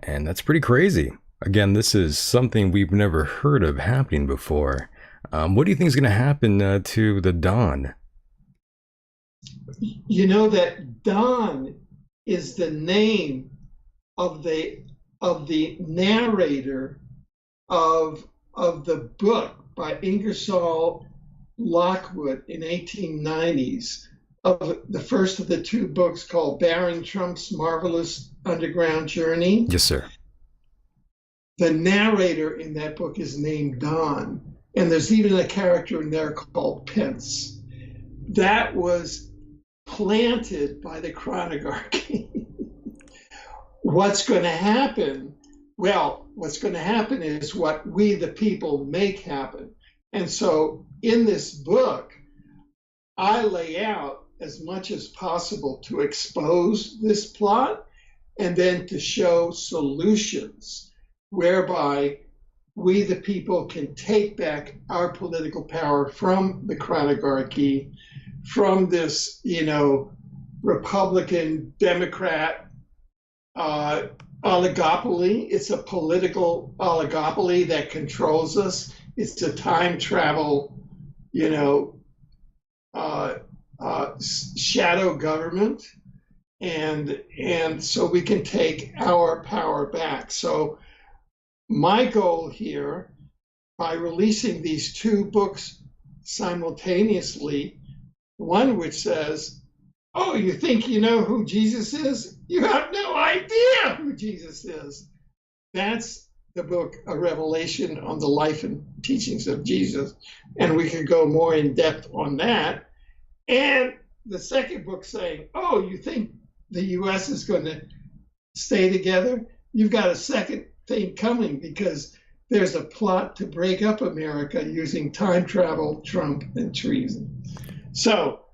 And that's pretty crazy. Again, this is something we've never heard of happening before. What do you think is going to happen to the Don? You know that Don is the name of the narrator of the book by Ingersoll Lockwood in 1890s, of the first of the 2 books called Baron Trump's Marvelous Underground Journey. Yes, sir. The narrator in that book is named Don, and there's even a character in there called Pence. That was planted by the chronography. What's going to happen? Well, what's going to happen is what we, the people, make happen. And so in this book, I lay out as much as possible to expose this plot and then to show solutions whereby we, the people, can take back our political power from the chronography, from this, Republican, Democrat oligopoly. It's a political oligopoly that controls us. It's a time travel, shadow government, and so we can take our power back. So my goal here, by releasing these 2 books simultaneously, one which says, "Oh, you think you know who Jesus is? You have no idea who Jesus is." That's the book, A Revelation on the Life and Teachings of Jesus. And we could go more in depth on that. And the second book saying, "Oh, you think the US is going to stay together? You've got a second thing coming, because there's a plot to break up America using time travel, Trump, and treason." So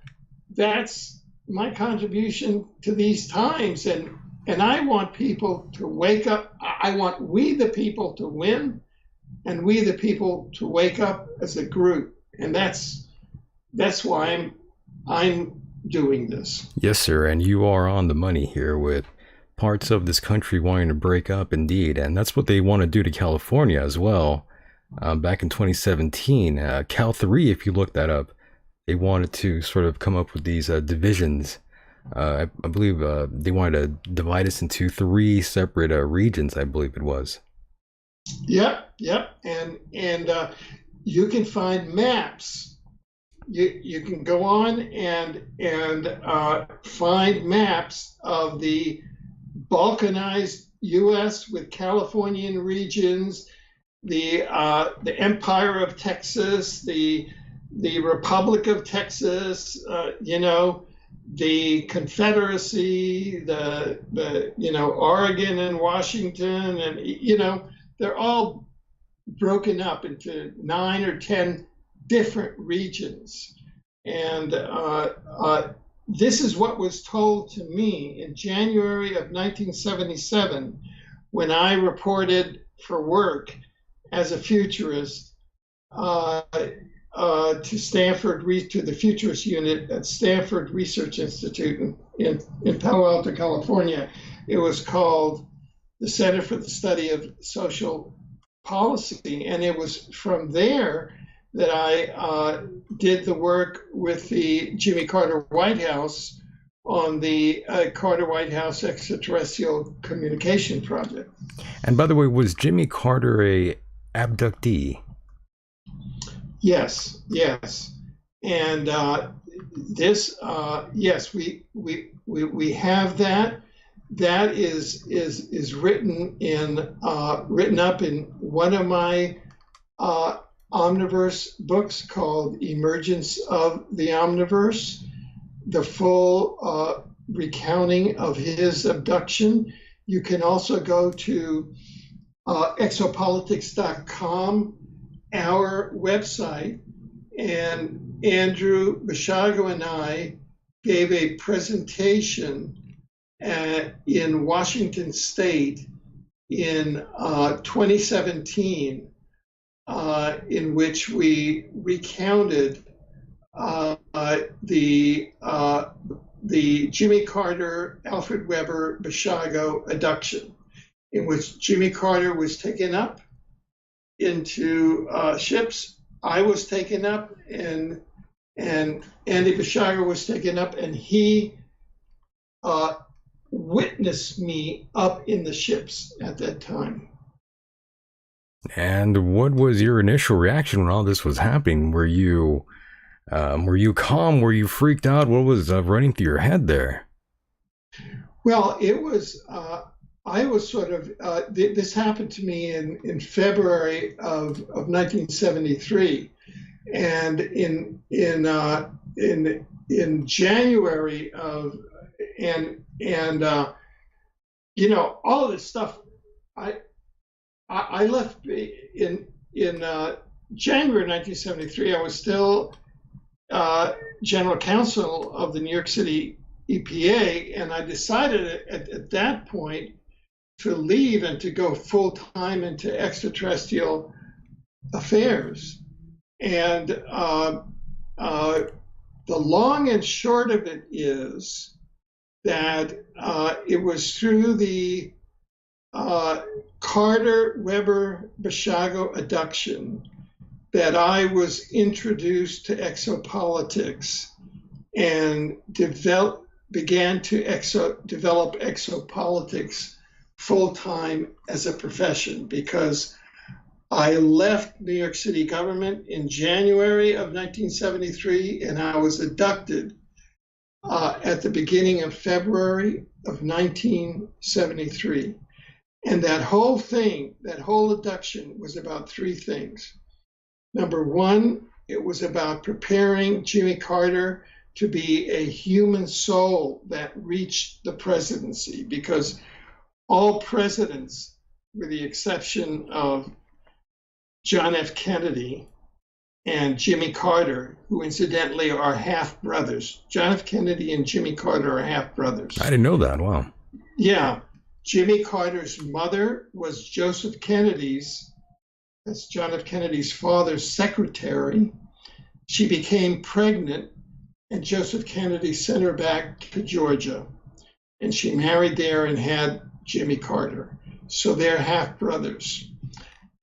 that's my contribution to these times. And I want people to wake up. I want we, the people, to win, and we, the people, to wake up as a group. And that's why I'm doing this. Yes, sir. And you are on the money here with parts of this country wanting to break up, indeed. And that's what they want to do to California as well. Back in 2017, Cal 3, if you look that up, they wanted to sort of come up with these divisions. I believe they wanted to divide us into 3 separate regions, I believe it was. Yep. And you can find maps you can go on and find maps of the balkanized U.S. with Californian regions, the Empire of Texas, the Republic of Texas, the Confederacy, the Oregon and Washington, and they're all broken up into 9 or 10 different regions. And this is what was told to me in January of 1977 when I reported for work as a futurist to the Futurist Unit at Stanford Research Institute in Palo Alto, California. It was called the Center for the Study of Social Policy, and it was from there that I did the work with the Jimmy Carter White House on the Carter White House Extraterrestrial Communication Project. And by the way, was Jimmy Carter a abductee? Yes. And yes, we have that. That is written up in one of my Omniverse books called Emergence of the Omniverse, the full recounting of his abduction. You can also go to exopolitics.com, our website, and Andrew Bashago and I gave a presentation in Washington State in 2017 in which we recounted the Jimmy Carter, Alfred Webre, Bashago abduction, in which Jimmy Carter was taken up into ships. I was taken up, and Andy Bashago was taken up, and he witnessed me up in the ships at that time. And what was your initial reaction when all this was happening? Were you calm? Were you freaked out? What was running through your head there? Well, it was. I was sort of. This happened to me in February of 1973, and in January of all of this stuff. I left in January 1973. I was still general counsel of the New York City EPA, and I decided at that point to leave and to go full time into extraterrestrial affairs. And the long and short of it is that it was through the Carter Webre Bashago abduction that I was introduced to exopolitics and began to develop exopolitics full-time as a profession, because I left New York City government in January of 1973, and I was abducted at the beginning of February of 1973. And that whole abduction was about three things. Number one, it was about preparing Jimmy Carter to be a human soul that reached the presidency, because all presidents, with the exception of John F. Kennedy and Jimmy Carter, who incidentally are half brothers. John F. Kennedy and Jimmy Carter are half brothers. I didn't know that. Wow. Yeah. Jimmy Carter's mother was Joseph Kennedy's, that's John F. Kennedy's father's secretary. She became pregnant, and Joseph Kennedy sent her back to Georgia. And she married there and had Jimmy Carter. So they're half brothers.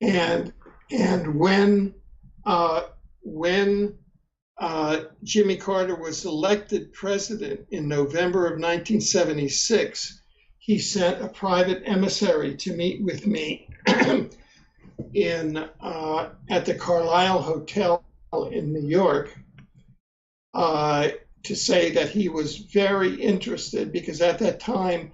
And when Jimmy Carter was elected president in November of 1976, he sent a private emissary to meet with me at the Carlisle Hotel in New York. to say that he was very interested, because at that time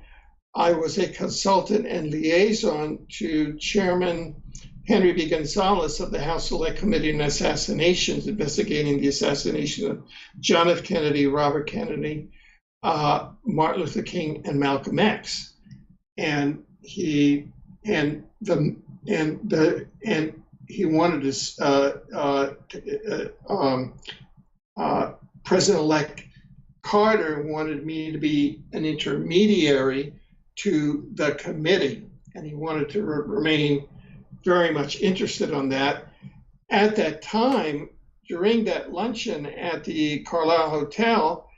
I was a consultant and liaison to Chairman Henry B. Gonzalez of the House Select Committee on Assassinations, investigating the assassination of John F. Kennedy, Robert Kennedy, Martin Luther King, and Malcolm X. And he wanted President-elect Carter wanted me to be an intermediary to the committee, and he wanted to remain very much interested on that. At that time, during that luncheon at the Carlisle Hotel,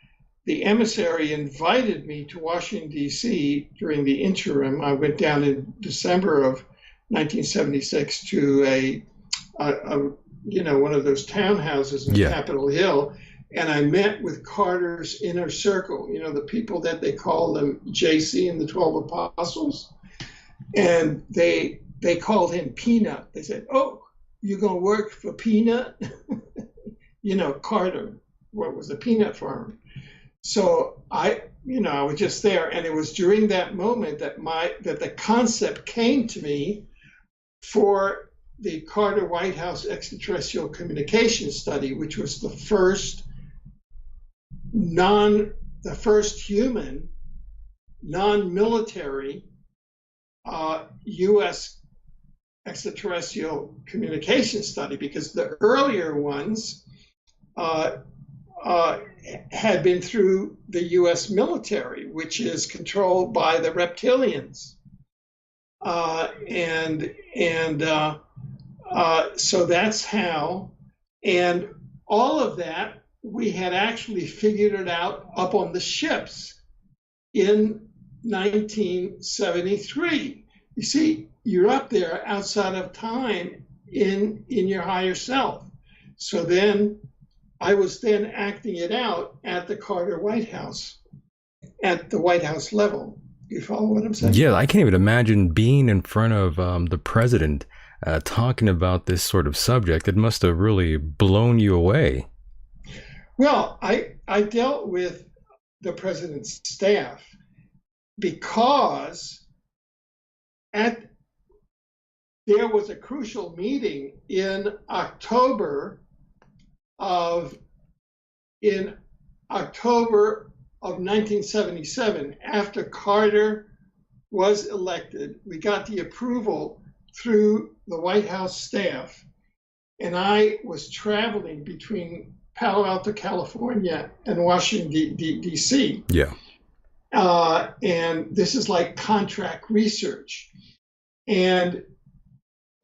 the emissary invited me to Washington, D.C. during the interim. I went down in December of 1976 to one of those townhouses in Capitol Hill, and I met with Carter's inner circle, the people that they call them JC and the 12 Apostles. And they called him Peanut. They said, "Oh, you're going to work for Peanut?" Carter, what was a peanut farmer. So I was just there, and it was during that moment that the concept came to me for the Carter White House extraterrestrial communication study, which was the first human, non-military U.S. extraterrestrial communication study, because the earlier ones had been through the U.S. military, which is controlled by the reptilians. So that's how, and all of that, we had actually figured it out up on the ships in 1973. You see, you're up there outside of time in your higher self. So then I was then acting it out at the Carter White House, at the White House level. You follow what I'm saying? Yeah, I can't even imagine being in front of the president talking about this sort of subject. It must have really blown you away. Well, I dealt with the president's staff because there was a crucial meeting in October of 1977, after Carter was elected. We got the approval through the White House staff, and I was traveling between Palo Alto, California, and Washington, D.C. Yeah. And this is like contract research. And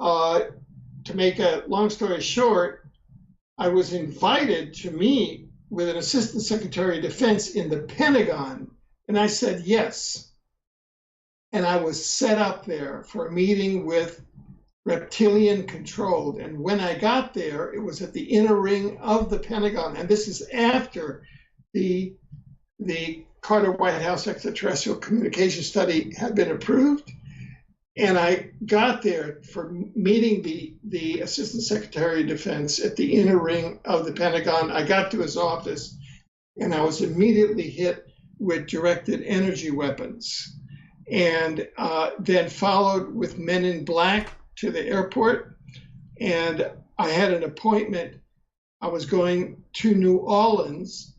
to make a long story short, I was invited to meet with an assistant secretary of defense in the Pentagon, and I said yes. And I was set up there for a meeting with reptilian controlled. And when I got there, it was at the inner ring of the Pentagon. And this is after the Carter White House extraterrestrial communication study had been approved. And I got there for meeting the Assistant Secretary of Defense at the inner ring of the Pentagon. I got to his office, and I was immediately hit with directed energy weapons, and then followed with men in black to the airport. And I had an appointment. I was going to New Orleans.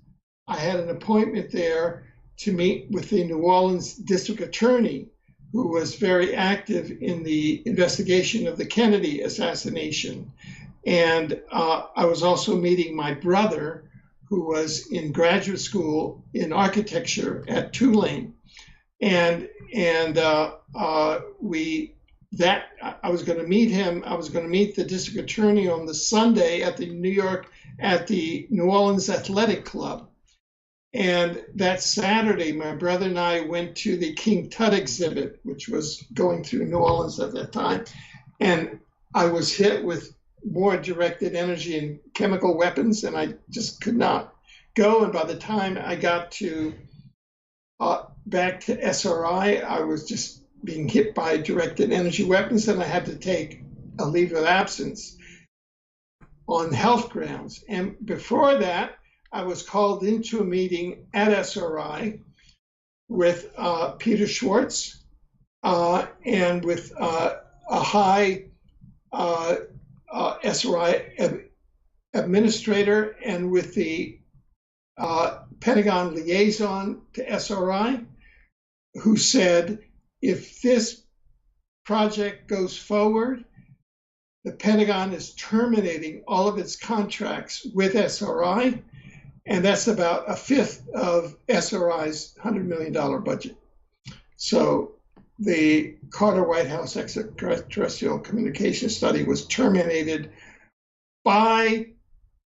I had an appointment there to meet with the New Orleans district attorney, who was very active in the investigation of the Kennedy assassination. And I was also meeting my brother, who was in graduate school in architecture at Tulane. I was going to meet him. I was going to meet the district attorney on the Sunday at the New Orleans Athletic Club. And that Saturday, my brother and I went to the King Tut exhibit, which was going through New Orleans at that time. And I was hit with more directed energy and chemical weapons, and I just could not go. And by the time I got to back to SRI, I was just being hit by directed energy weapons, and I had to take a leave of absence on health grounds. And before that, I was called into a meeting at SRI with Peter Schwartz and with a high SRI administrator and with the Pentagon liaison to SRI, who said, if this project goes forward, the Pentagon is terminating all of its contracts with SRI, and that's about a fifth of SRI's $100 million budget. So the Carter White House extraterrestrial communication study was terminated by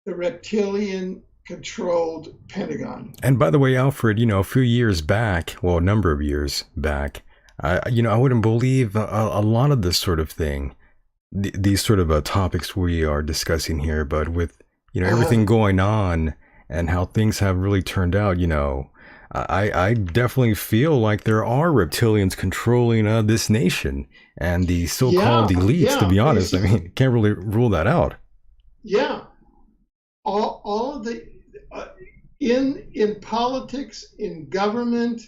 the reptilian-controlled Pentagon. And by the way, Alfred, a few years back, well, a number of years back, I wouldn't believe a lot of this sort of thing, these sort of topics we are discussing here, but with, everything going on and how things have really turned out, I definitely feel like there are reptilians controlling this nation and the so-called elites, to be honest. I mean, can't really rule that out. Yeah. All of the, in politics, in government,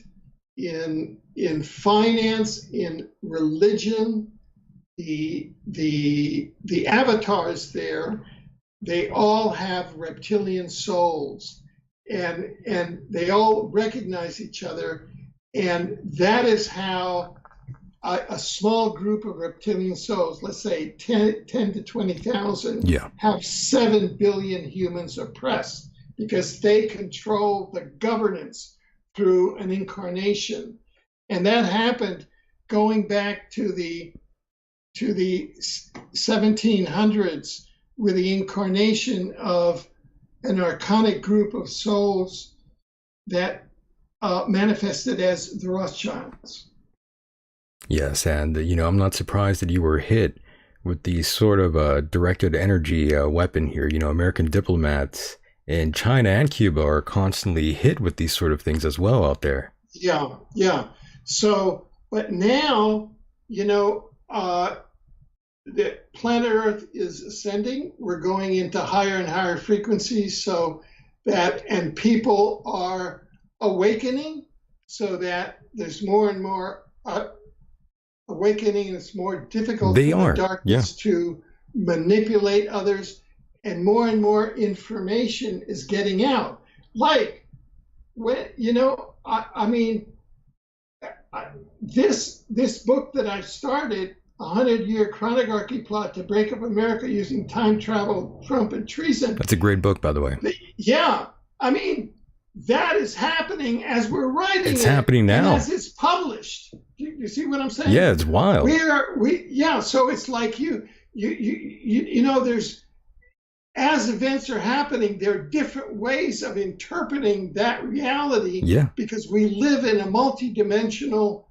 in finance, in religion, the avatars there, they all have reptilian souls, and they all recognize each other, and that is how a small group of reptilian souls, let's say 10 to 20,000, have 7 billion humans oppressed because they control the governance through an incarnation. And that happened going back to the 1700s with the incarnation of an archonic group of souls that manifested as the Rothschilds. Yes, and I'm not surprised that you were hit with the sort of directed energy weapon here. American diplomats in China and Cuba are constantly hit with these sort of things as well out there. Yeah. So, but now, the planet Earth is ascending. We're going into higher and higher frequencies, and people are awakening, so that there's more and more awakening. It's more difficult for the darkness to manipulate others, and more information is getting out. Like, this book that I've started, 100-Year Chronarchy Plot to Break Up America Using Time Travel, Trump, and Treason. That's a great book, by the way. Yeah. That is happening as we're writing It's happening now. And as it's published. You see what I'm saying? Yeah, it's wild. So it's like there's, as events are happening, there are different ways of interpreting that reality. Yeah. Because we live in a multidimensional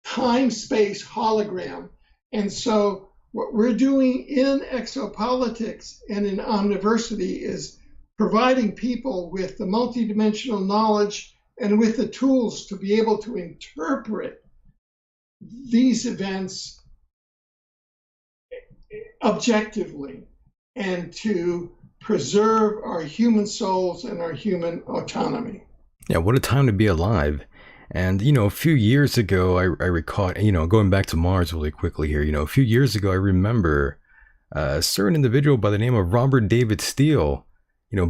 time-space hologram. And so what we're doing in Exopolitics and in Omniversity is providing people with the multidimensional knowledge and with the tools to be able to interpret these events objectively and to preserve our human souls and our human autonomy. Yeah, what a time to be alive. And, a few years ago, I recall, going back to Mars really quickly here, a few years ago, I remember a certain individual by the name of Robert David Steele,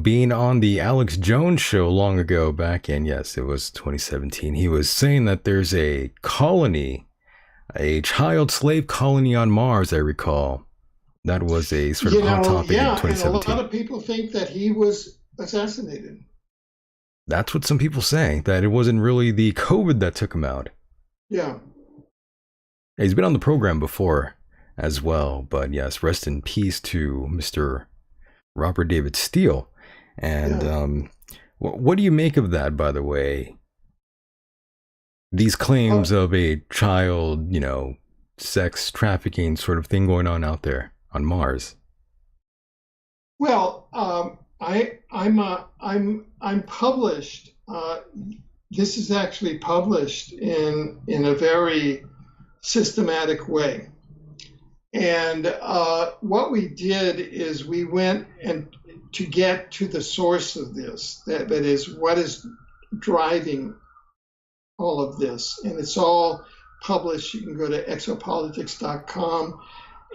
being on the Alex Jones show long ago back in, yes, it was 2017. He was saying that there's a colony, a child slave colony on Mars, I recall. That was a sort of hot topic in 2017. And a lot of people think that he was assassinated. That's what some people say, that it wasn't really the COVID that took him out. Yeah. He's been on the program before as well, but yes, rest in peace to Mr. Robert David Steele. And what do you make of that, by the way? These claims of a child, sex trafficking sort of thing going on out there on Mars. Well, I'm published. This is actually published in a very systematic way. And what we did is we went and to get to the source of this. That is, what is driving all of this. And it's all published. You can go to exopolitics.com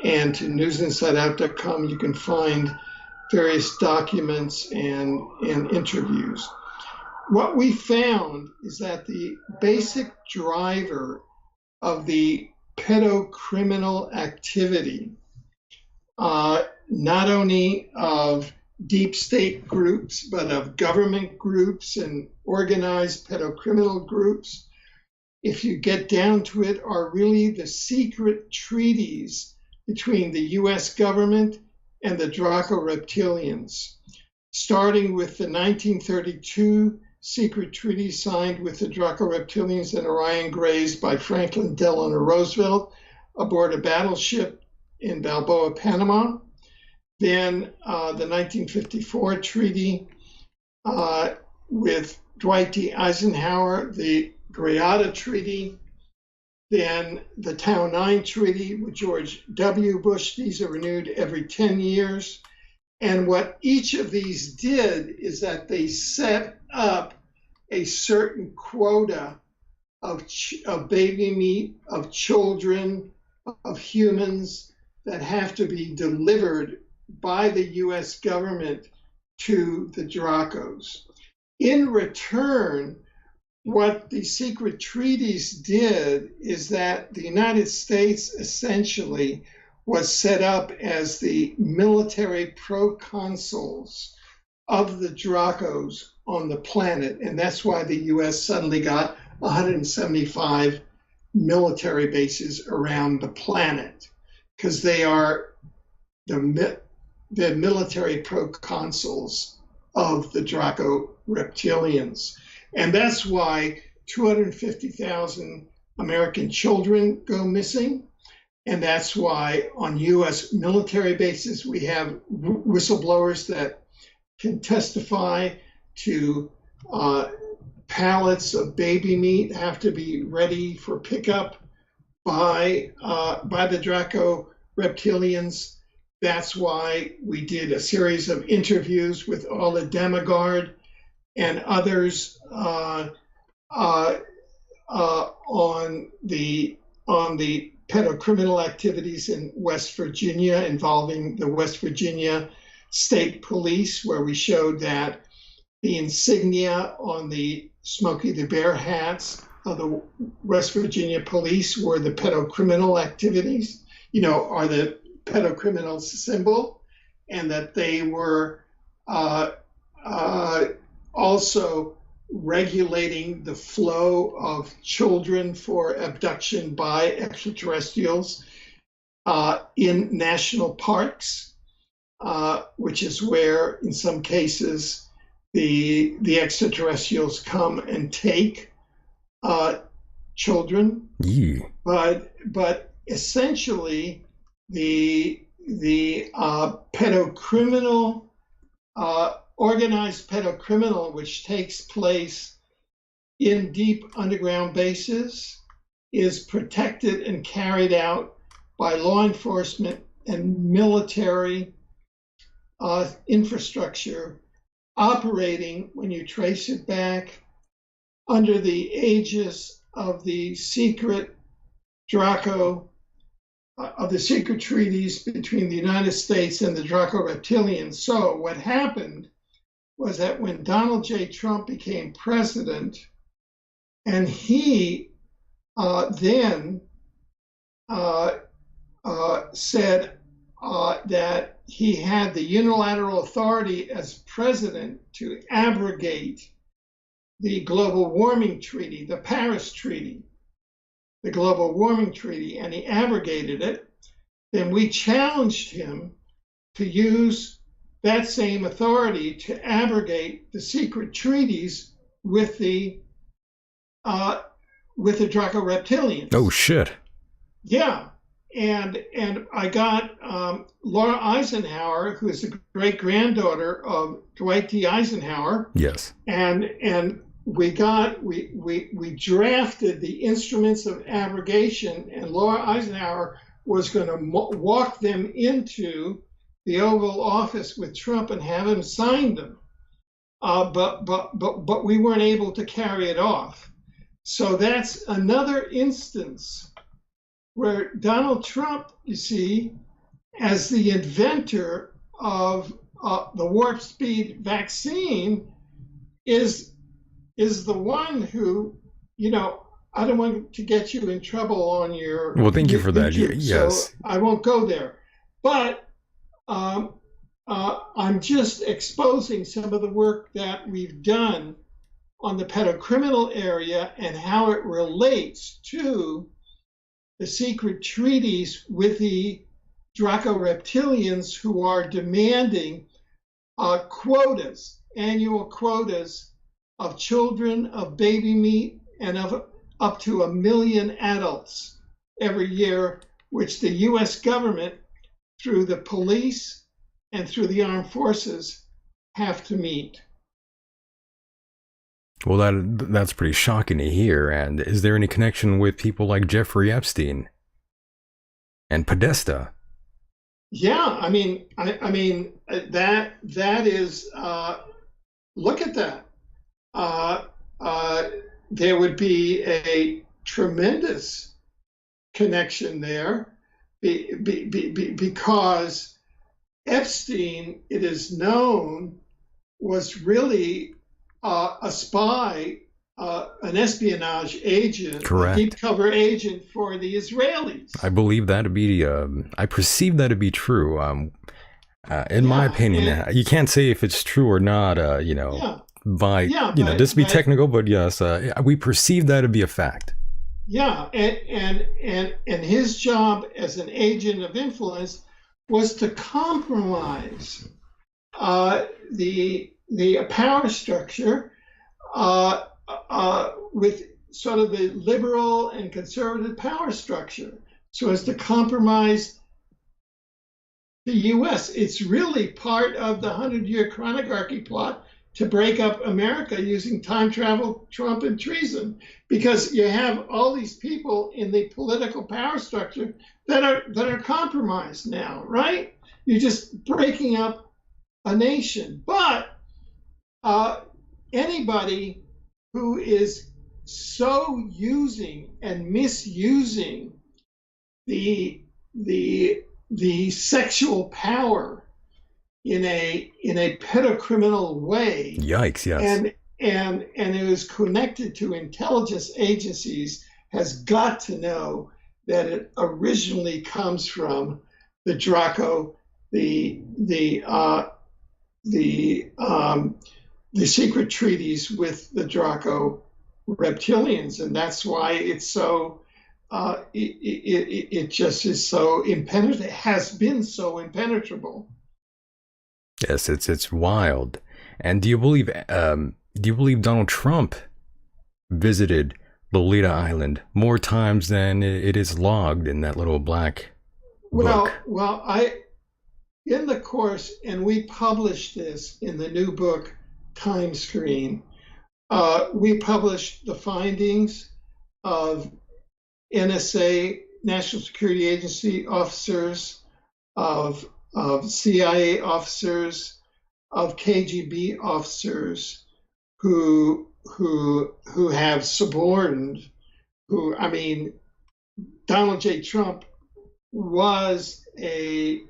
and to newsinsideout.com. You can find various documents and interviews. What we found is that the basic driver of the pedocriminal activity, not only of deep state groups, but of government groups and organized pedocriminal groups, if you get down to it, are really the secret treaties between the US government and the Draco reptilians, starting with the 1932 secret treaty signed with the Draco reptilians and Orion Greys by Franklin Delano Roosevelt aboard a battleship in Balboa, Panama. Then the 1954 treaty with Dwight D. Eisenhower, the Greada Treaty, then the Tau 9 Treaty with George W. Bush. These are renewed every 10 years. And what each of these did is that they set up a certain quota of baby meat, of children, of humans that have to be delivered by the US government to the Dracos. In return, what the secret treaties did is that the United States essentially was set up as the military proconsuls of the Dracos on the planet. And that's why the US suddenly got 175 military bases around the planet, because they are the military proconsuls of the Draco reptilians. And that's why 250,000 American children go missing. And that's why on US military bases, we have whistleblowers that can testify to pallets of baby meat have to be ready for pickup by the Draco reptilians. That's why we did a series of interviews with Ola Demigard and others on the pedocriminal activities in West Virginia involving the West Virginia State Police, where we showed that the insignia on the Smokey the Bear hats of the West Virginia Police were the pedocriminal activities, are the pedocriminal symbol, and that they were also regulating the flow of children for abduction by extraterrestrials in national parks, which is where, in some cases, the extraterrestrials come and take children. Yeah. But essentially, the pedocriminal, organized pedocriminal, which takes place in deep underground bases, is protected and carried out by law enforcement and military infrastructure, operating, when you trace it back, under the aegis of the secret Draco, of the secret treaties between the United States and the Draco reptilians. So what happened was that when Donald J. Trump became president, and he then said that he had the unilateral authority as president to abrogate the global warming treaty, the Paris Treaty, the global warming treaty, and he abrogated it, then we challenged him to use that same authority to abrogate the secret treaties with the Draco reptilians. Oh shit. Yeah. And I got Laura Eisenhower, who is the great granddaughter of Dwight D. Eisenhower. Yes. And we drafted the instruments of abrogation, and Laura Eisenhower was going to walk them into the Oval Office with Trump and have him sign them. But we weren't able to carry it off. So that's another instance where Donald Trump, you see, as the inventor of the warp speed vaccine, is the one who, I don't want to get you in trouble on your. Well, thank you for that. Yes. So I won't go there. But I'm just exposing some of the work that we've done on the pedocriminal area and how it relates to the secret treaties with the Draco reptilians, who are demanding quotas, annual quotas of children, of baby meat, and of up to 1 million adults every year, which the U.S. government, through the police and through the armed forces, have to meet. Well, that's pretty shocking to hear. And is there any connection with people like Jeffrey Epstein and Podesta? Yeah, I mean that is. Look at that. There would be a tremendous connection there, because Epstein, it is known, was really a spy, an espionage agent, correct, a deep cover agent for the Israelis. I believe that to be, I perceive that to be true. In my opinion, you can't say if it's true or not, just be technical, but yes, we perceive that to be a fact. Yeah, and his job as an agent of influence was to compromise the power structure with sort of the liberal and conservative power structure, so as to compromise the U.S. It's really part of the 100-year chronography plot to break up America using time travel, Trump, and treason, because you have all these people in the political power structure that are compromised now, right? You're just breaking up a nation. But anybody who is so using and misusing the sexual power in a pedocriminal way, yikes, yes, and it is connected to intelligence agencies, has got to know that it originally comes from the Draco, the secret treaties with the Draco reptilians, and that's why it's so. It just is so impenetrable. It has been so impenetrable. Yes, it's wild. And do you believe Donald Trump visited Lolita Island more times than it is logged in that little black book? Well, in the course, and we published this in the new book, Time Screen, we published the findings of NSA, National Security Agency officers, of CIA officers, of KGB officers who have suborned, Donald J. Trump was a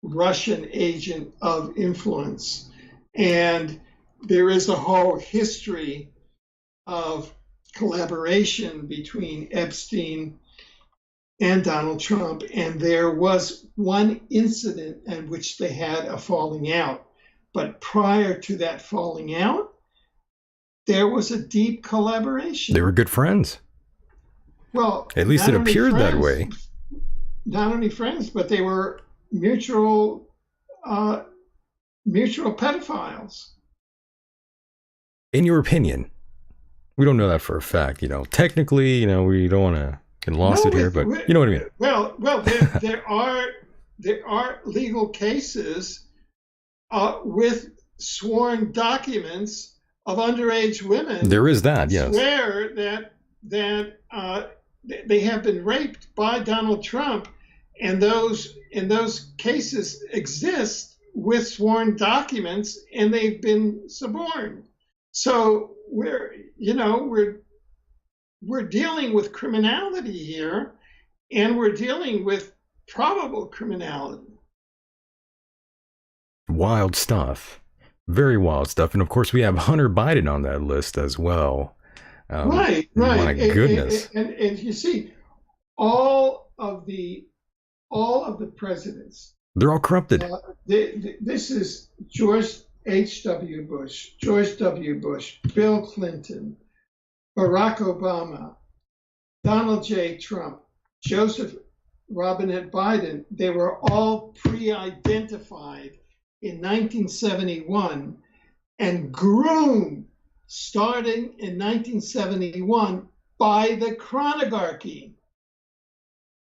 Russian agent of influence. And there is a whole history of collaboration between Epstein and Donald Trump, and there was one incident in which they had a falling out. But prior to that falling out, there was a deep collaboration. They were good friends. Well, at least it appeared that way. Not only friends, but they were mutual pedophiles. In your opinion, we don't know that for a fact. Technically, we don't want to get lost here, but you know what I mean. Well, there are legal cases with sworn documents of underage women. There is that, yes. Swear that they have been raped by Donald Trump, and those cases exist with sworn documents, and they've been suborned. So we're dealing with criminality here, and we're dealing with probable criminality. Wild stuff. Very wild stuff. And of course, we have Hunter Biden on that list as well. Right. My goodness. And you see, all of the presidents, they're all corrupted. This is George H.W. Bush, George W. Bush, Bill Clinton, Barack Obama, Donald J. Trump, Joseph Robinette Biden. They were all pre-identified in 1971 and groomed starting in 1971 by the Chronography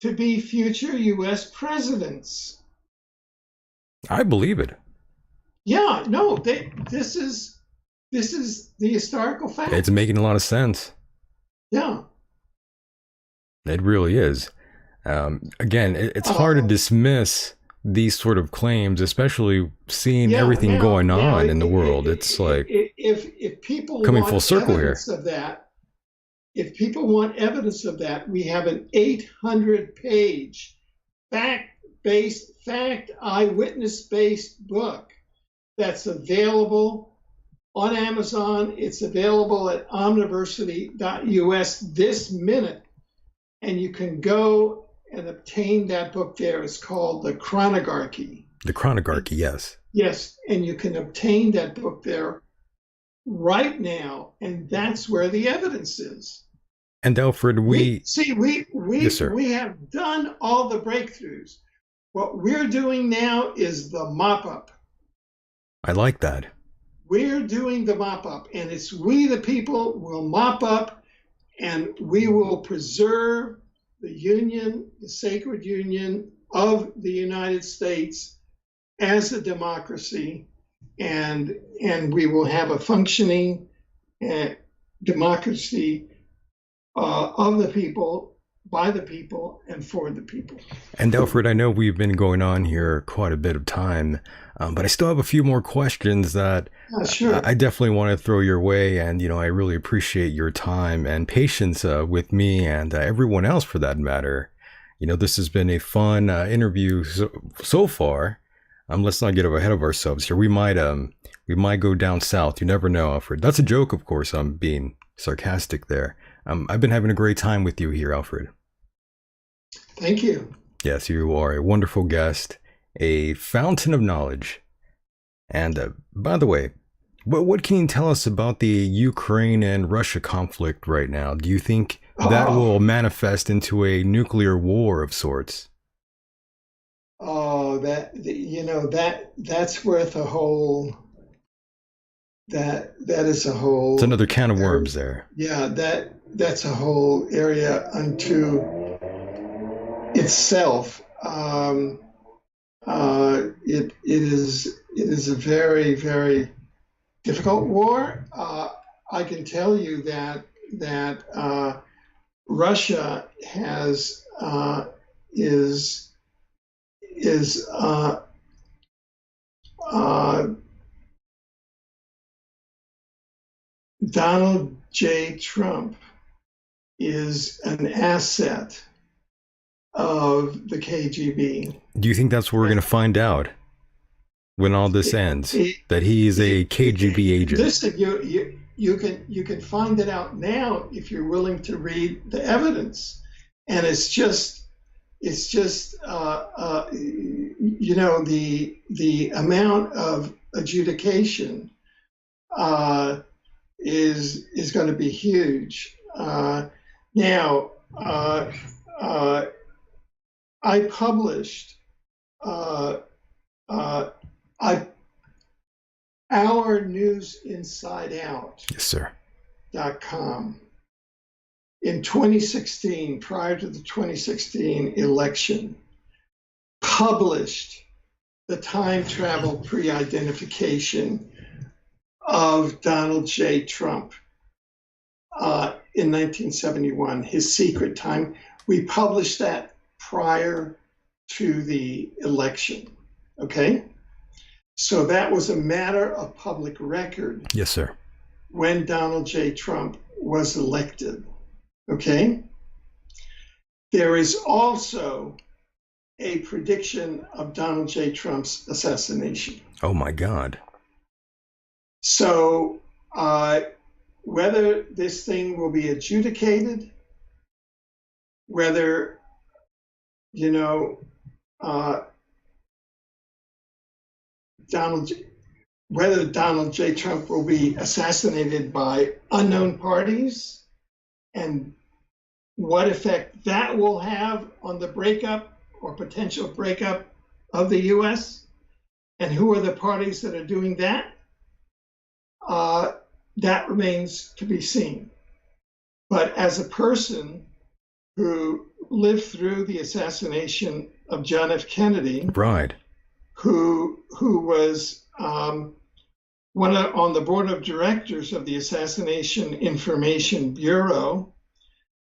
to be future U.S. presidents. I believe it. Yeah, no, this is the historical fact. It's making a lot of sense. Yeah. It really is. Again, it's hard to dismiss these sort of claims, especially seeing everything going on in the world. It's like if people coming want full circle here. Of that, if people want evidence of that, we have an 800-page fact eyewitness-based book that's available on Amazon. It's available at omniversity.us this minute, and you can go and obtain that book there. It's called The Chronography. The Chronography, yes. Yes, and you can obtain that book there right now, and that's where the evidence is. And Alfred, we yes, sir. We have done all the breakthroughs. What we're doing now is the mop-up. I like that. We're doing the mop-up, and it's we the people will mop up, and we will preserve the union, the sacred union of the United States as a democracy, and we will have a functioning democracy of the people, by the people, and for the people. And Alfred, I know we've been going on here quite a bit of time, but I still have a few more questions that sure. I definitely want to throw your way. And, I really appreciate your time and patience with me and everyone else for that matter. This has been a fun interview so far. Let's not get ahead of ourselves here. We might go down south. You never know, Alfred. That's a joke, of course. I'm being sarcastic there. I've been having a great time with you here, Alfred. Thank you. Yes, you are a wonderful guest, a fountain of knowledge. And by the way, what can you tell us about the Ukraine and Russia conflict right now? Do you think that will manifest into a nuclear war of sorts? Oh, that's worth a whole. That is a whole. It's another can of worms there. Yeah, that's a whole area unto itself. It is a very, very difficult war. I can tell you that Russia is Donald J. Trump is an asset of the KGB. Do you think that's what we're going to find out when all this ends? That he is a KGB agent? Listen, you can find it out now if you're willing to read the evidence, and it's just the amount of adjudication is going to be huge. Now, I published our News Inside Out. Yes, sir. .com in 2016, prior to the 2016 election, published the time travel pre-identification of Donald J. Trump in 1971, his secret time. We published that prior to the election. Okay? So that was a matter of public record Yes, sir. when Donald J. Trump was elected. Okay? There is also a prediction of Donald J. Trump's assassination. Oh my God. So whether this thing will be adjudicated, whether, whether Donald J. Trump will be assassinated by unknown parties, and what effect that will have on the breakup or potential breakup of the U.S., and who are the parties that are doing that, that remains to be seen. But as a person who lived through the assassination of John F. Kennedy, Right. who was on the board of directors of the Assassination Information Bureau,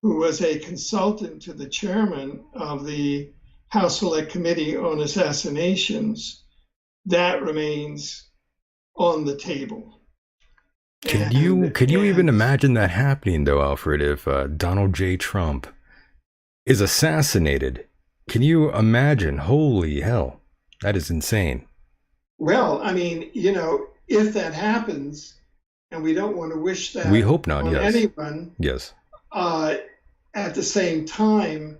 who was a consultant to the chairman of the House Select Committee on Assassinations, that remains on the table. Could you even imagine that happening, though, Alfred, if Donald J. Trump is assassinated? Can you imagine? Holy hell. That is insane. Well, I mean, if that happens, and we don't want to wish that We hope not, on yes. anyone, Yes. At the same time,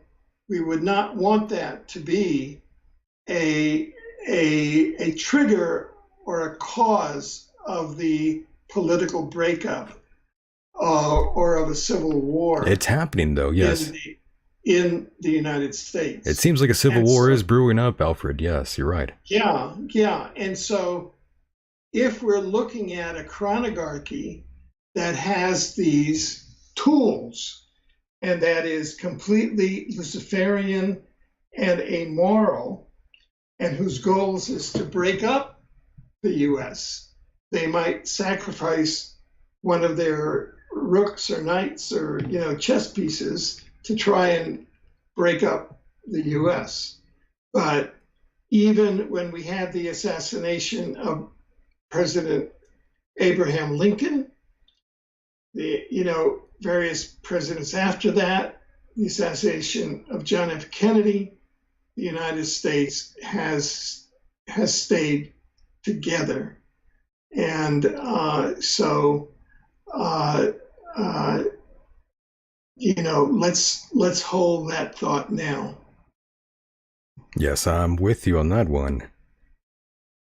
we would not want that to be a trigger or a cause of the political breakup or of a civil war. It's happening, though, yes. In the United States. It seems like a civil war is brewing up, Alfred. Yes, you're right. Yeah. And so if we're looking at a chronarchy that has these tools, and that is completely Luciferian and amoral, and whose goals is to break up the U.S., they might sacrifice one of their rooks or knights or chess pieces to try and break up the U.S. But even when we had the assassination of President Abraham Lincoln, the various presidents after that, the assassination of John F. Kennedy, the United States has stayed together, and let's hold that thought now. Yes, I'm with you on that one.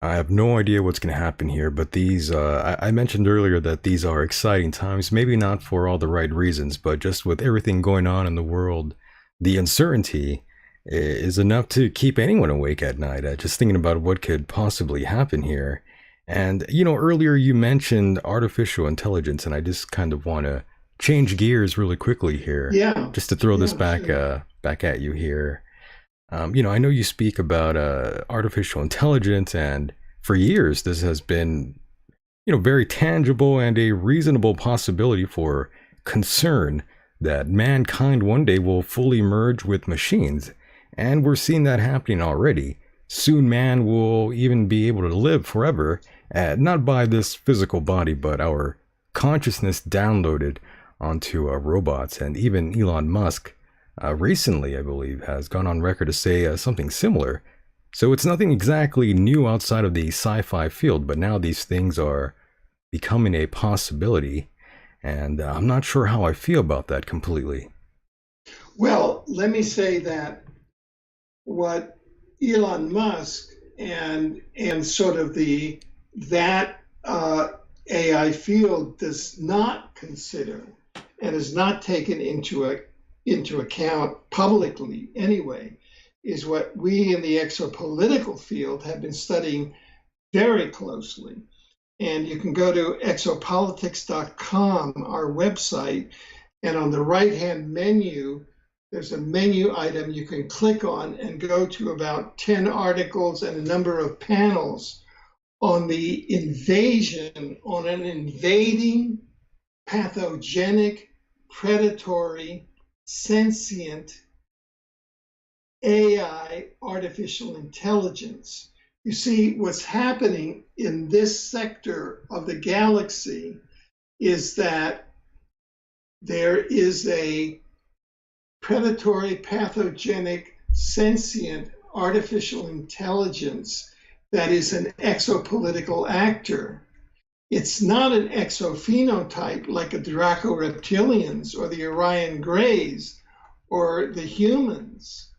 I have no idea what's going to happen here, but these, I mentioned earlier that these are exciting times, maybe not for all the right reasons, but just with everything going on in the world, the uncertainty is enough to keep anyone awake at night, just thinking about what could possibly happen here. And, earlier you mentioned artificial intelligence, and I just kind of want to change gears really quickly here. Yeah. Just to throw this back, sure. Back at you here. I know you speak about artificial intelligence, and for years this has been, very tangible and a reasonable possibility for concern that mankind one day will fully merge with machines. And we're seeing that happening already. Soon man will even be able to live forever, not by this physical body, but our consciousness downloaded onto robots. And even Elon Musk recently, I believe, has gone on record to say something similar. So it's nothing exactly new outside of the sci-fi field, but now these things are becoming a possibility. And I'm not sure how I feel about that completely. Well, let me say that what Elon Musk and sort of that AI field does not consider and is not taken into account publicly anyway, is what we in the exopolitical field have been studying very closely. And you can go to exopolitics.com, our website, and on the right-hand menu, there's a menu item you can click on and go to about 10 articles and a number of panels on the invasion, on an invading, pathogenic, predatory, sentient AI, artificial intelligence. You see, what's happening in this sector of the galaxy is that there is a predatory, pathogenic, sentient artificial intelligence that is an exopolitical actor. It's not an exophenotype like the Draco reptilians or the Orion Greys or the humans.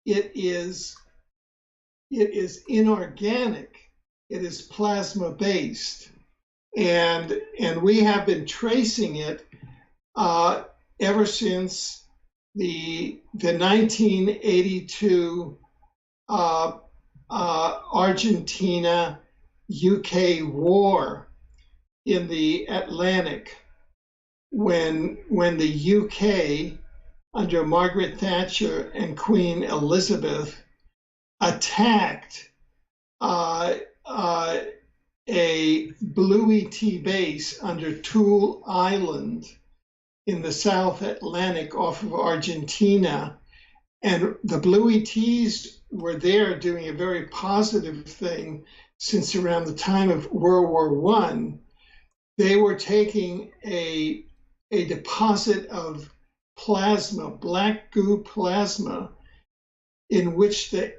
It is inorganic. It is plasma based, and we have been tracing it ever since the 1982 Argentina UK war in the Atlantic, when the UK under Margaret Thatcher and Queen Elizabeth attacked a Blue ET base under Tool Island in the South Atlantic off of Argentina. And the Blue ETs were there doing a very positive thing since around the time of World War I. They were taking a deposit of plasma, black goo plasma, in which the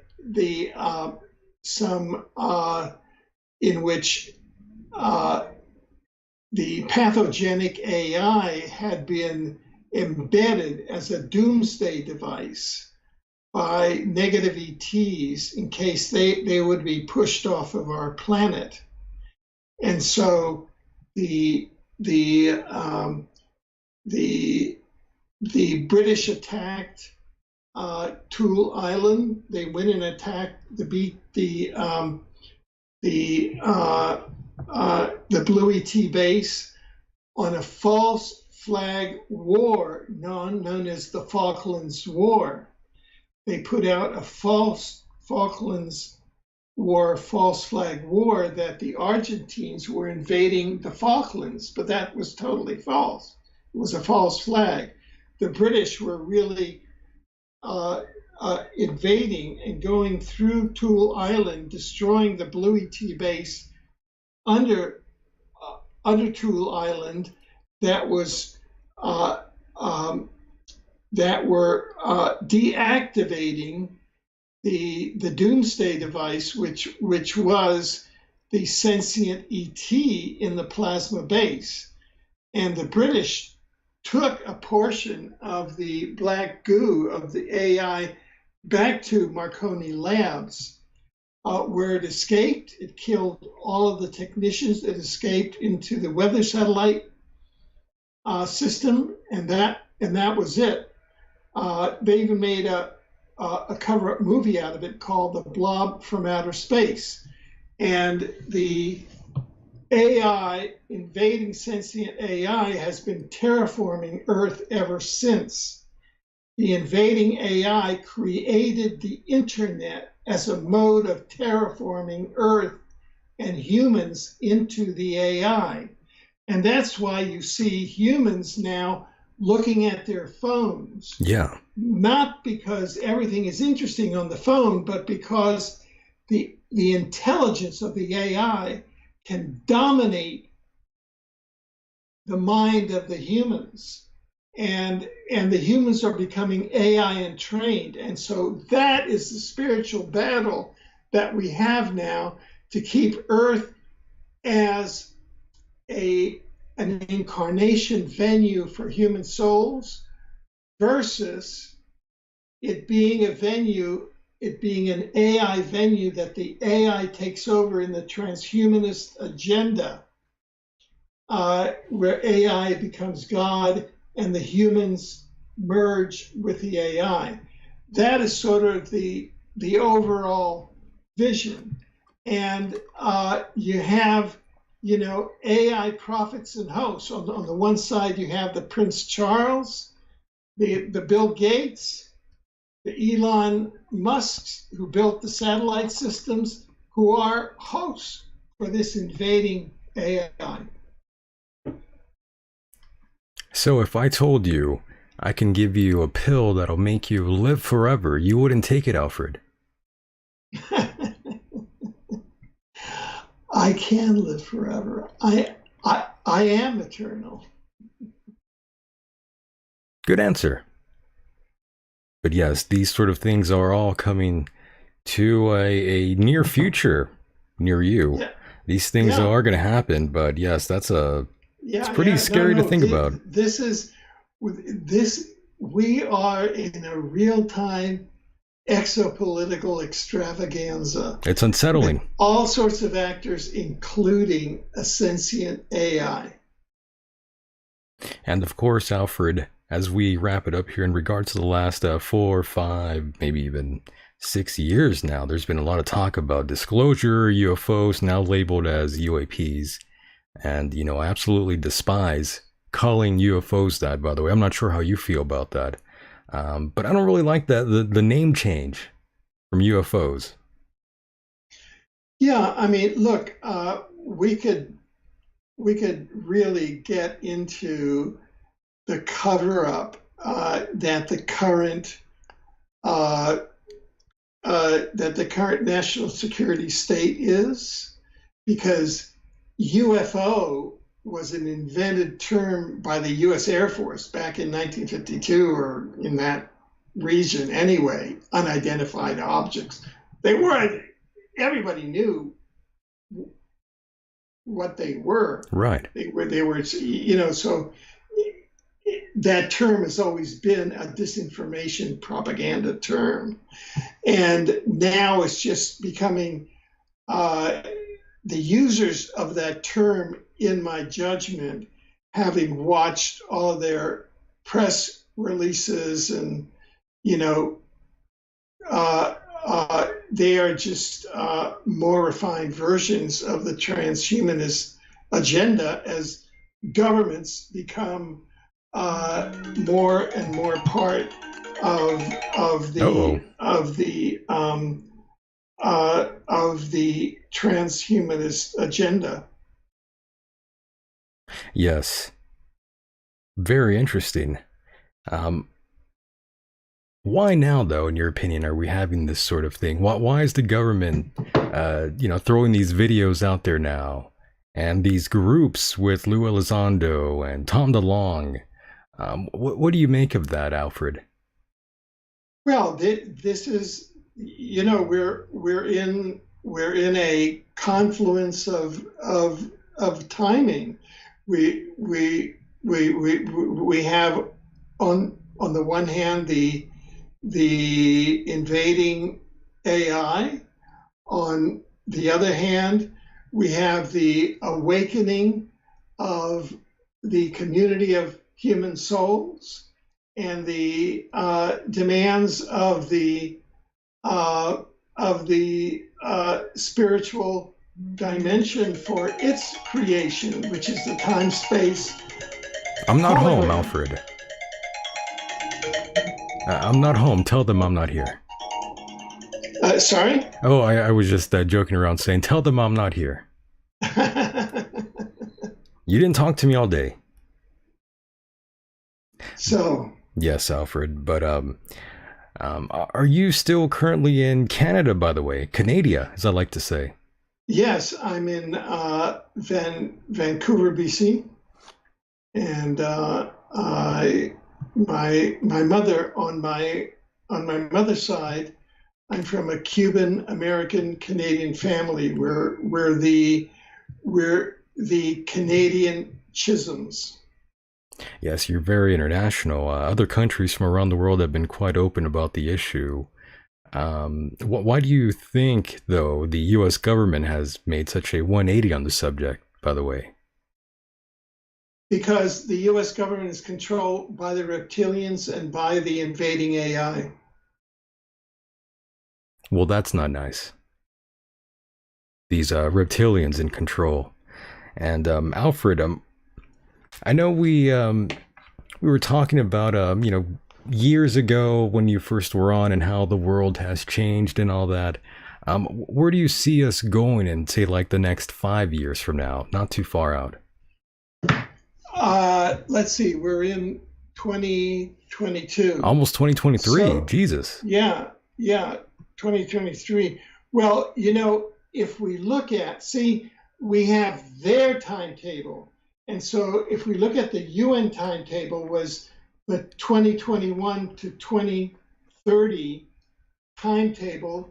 pathogenic AI had been embedded as a doomsday device by negative ETs in case they would be pushed off of our planet. And so the British attacked Tool Island. They went and attacked the Blue ET base on a false flag war known as the Falklands War. They put out a false Falklands War, false flag war, that the Argentines were invading the Falklands, but that was totally false. It was a false flag. The British were really invading and going through Tool Island, destroying the Blue ET base under Tool Island that was that were deactivating the doomsday device, which was the sentient ET in the plasma base. And the British took a portion of the black goo of the AI back to Marconi Labs, where it escaped. It killed all of the technicians that escaped into the weather satellite system, and that was it. They even made a cover-up movie out of it called The Blob from Outer Space. And the AI, invading sentient AI, has been terraforming Earth ever since. The invading AI created the internet as a mode of terraforming Earth and humans into the AI. And that's why you see humans now looking at their phones. Yeah. Not because everything is interesting on the phone, but because the intelligence of the AI can dominate the mind of the humans. And the humans are becoming AI entrained. And so that is the spiritual battle that we have now to keep Earth as an incarnation venue for human souls versus it being a venue, it being an AI venue that the AI takes over in the transhumanist agenda, where AI becomes God and the humans merge with the AI. That is sort of the overall vision. And you have, AI prophets and hosts. On the one side, you have the Prince Charles, the Bill Gates, the Elon Musks who built the satellite systems, who are hosts for this invading AI. So if I told you I can give you a pill that'll make you live forever, you wouldn't take it, Alfred. I can live forever. I am eternal. Good answer. But yes, these sort of things are all coming to a near future near you. Yeah. These things Yeah. are going to happen, but yes, it's pretty Yeah. scary to think This, about. this is this. We are in a real-time exopolitical extravaganza It's with unsettling. all sorts of actors, including a sentient AI. And of course, Alfred, as we wrap it up here in regards to the last 4, 5, maybe even 6 years now, there's been a lot of talk about disclosure, UFOs now labeled as UAPs. And, I absolutely despise calling UFOs that, by the way. I'm not sure how you feel about that. But I don't really like that, the name change from UFOs. Yeah, I mean, look, we could really get into the cover up that the current national security state is, because UFO was an invented term by the U.S. Air Force back in 1952, or in that region anyway. Unidentified objects. They were. Everybody knew what they were. Right. They were. So that term has always been a disinformation propaganda term, and now it's just becoming the users of that term, in my judgment, having watched all their press releases, and they are just more refined versions of the transhumanist agenda as governments become more and more part of the transhumanist agenda. Yes. Very interesting. Why now, though, in your opinion, are we having this sort of thing? Why is the government, throwing these videos out there now, and these groups with Lou Elizondo and Tom DeLonge? What do you make of that, Alfred? Well, this is, we're in a confluence of timing. We have on the one hand the invading AI. On the other hand, we have the awakening of the community of human souls and the demands of the spiritual dimension for its creation, which is the time-space. I'm not home, Alfred. I'm not home. Tell them I'm not here. Sorry? Oh, I was just joking around saying, tell them I'm not here. You didn't talk to me all day. So. Yes, Alfred, but are you still currently in Canada, by the way? Canada, as I like to say. Yes, I'm in Vancouver, BC, and my mother on my mother's side, I'm from a Cuban American Canadian family. We're the Canadian Chisholms. Yes, you're very international. Other countries from around the world have been quite open about the issue. Why do you think, though, the U.S. government has made such a 180 on the subject, by the way? Because the U.S. government is controlled by the reptilians and by the invading AI. Well, that's not nice. These reptilians in control. And Alfred, I know we were talking about years ago when you first were on and how the world has changed and all that. Where do you see us going in, say, like the next 5 years from now? Not too far out. Let's see. We're in 2022. Almost 2023. So, Jesus. yeah, 2023. Well, if we look at, see, we have their timetable. And so if we look at the UN timetable was the 2021 to 2030 timetable.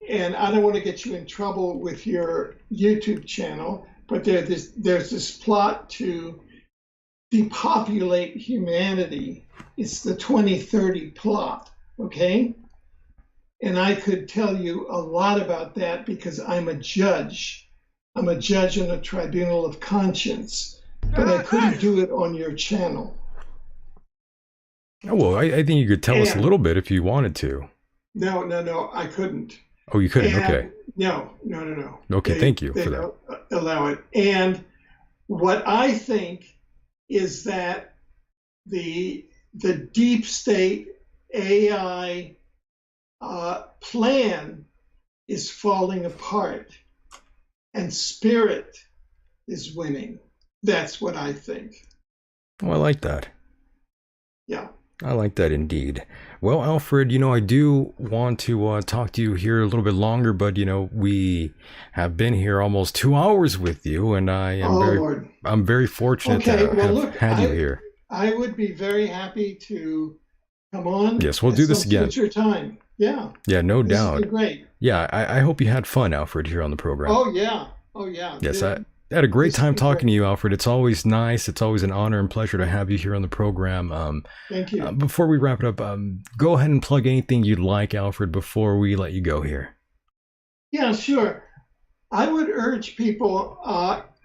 And I don't want to get you in trouble with your YouTube channel, but there's this plot to depopulate humanity. It's the 2030 plot, okay? And I could tell you a lot about that because I'm a judge. I'm a judge in a tribunal of conscience, but I couldn't do it on your channel. Oh, well, I think you could tell us a little bit if you wanted to. No, I couldn't. Oh, you couldn't? Okay. No. Okay, thank you for that. Don't allow it. And what I think is that the deep state AI plan is falling apart and spirit is winning. That's what I think. Oh, I like that. Yeah. I like that indeed. Well, Alfred, I do want to talk to you here a little bit longer, but we have been here almost 2 hours with you, and I'm very fortunate to have had you here. I would be very happy to come on. Yes, we'll do this again. Future time. Yeah. Yeah, no doubt. This is great. Yeah, I hope you had fun, Alfred, here on the program. Oh yeah. Yes, I had a great time talking to you, Alfred. It's always nice. It's always an honor and pleasure to have you here on the program. Thank you. Before we wrap it up, go ahead and plug anything you'd like, Alfred, before we let you go here. Yeah, sure. I would urge people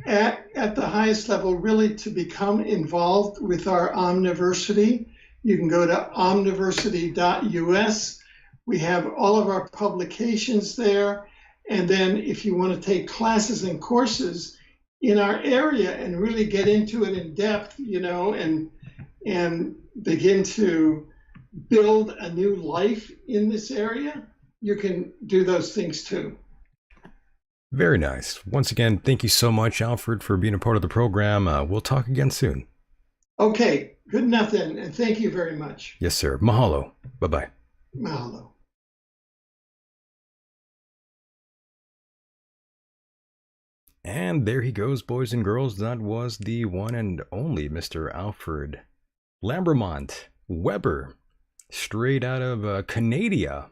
at the highest level really to become involved with our Omniversity. You can go to omniversity.us. We have all of our publications there. And then if you want to take classes and courses in our area and really get into it in depth, and begin to build a new life in this area, you can do those things too. Very nice. Once again, thank you so much, Alfred, for being a part of the program. We'll talk again soon. Okay, good enough then, and thank you very much. Yes, sir. Mahalo. Bye-bye. Mahalo. And there he goes, boys and girls. That was the one and only Mr. Alfred Lambremont Webre, straight out of Canada.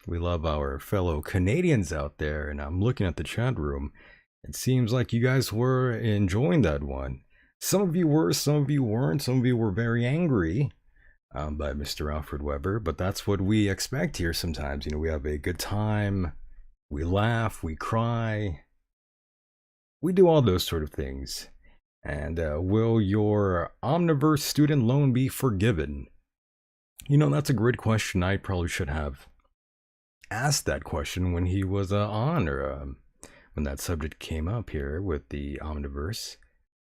We love our fellow Canadians out there, and I'm looking at the chat room. It seems like you guys were enjoying that one. Some of you were, some of you weren't. Some of you were very angry by Mr. Alfred Webre, but that's what we expect here sometimes. We have a good time, we laugh, we cry. We do all those sort of things. And will your Omniverse student loan be forgiven? That's a great question. I probably should have asked that question when he was on, or when that subject came up here with the Omniverse.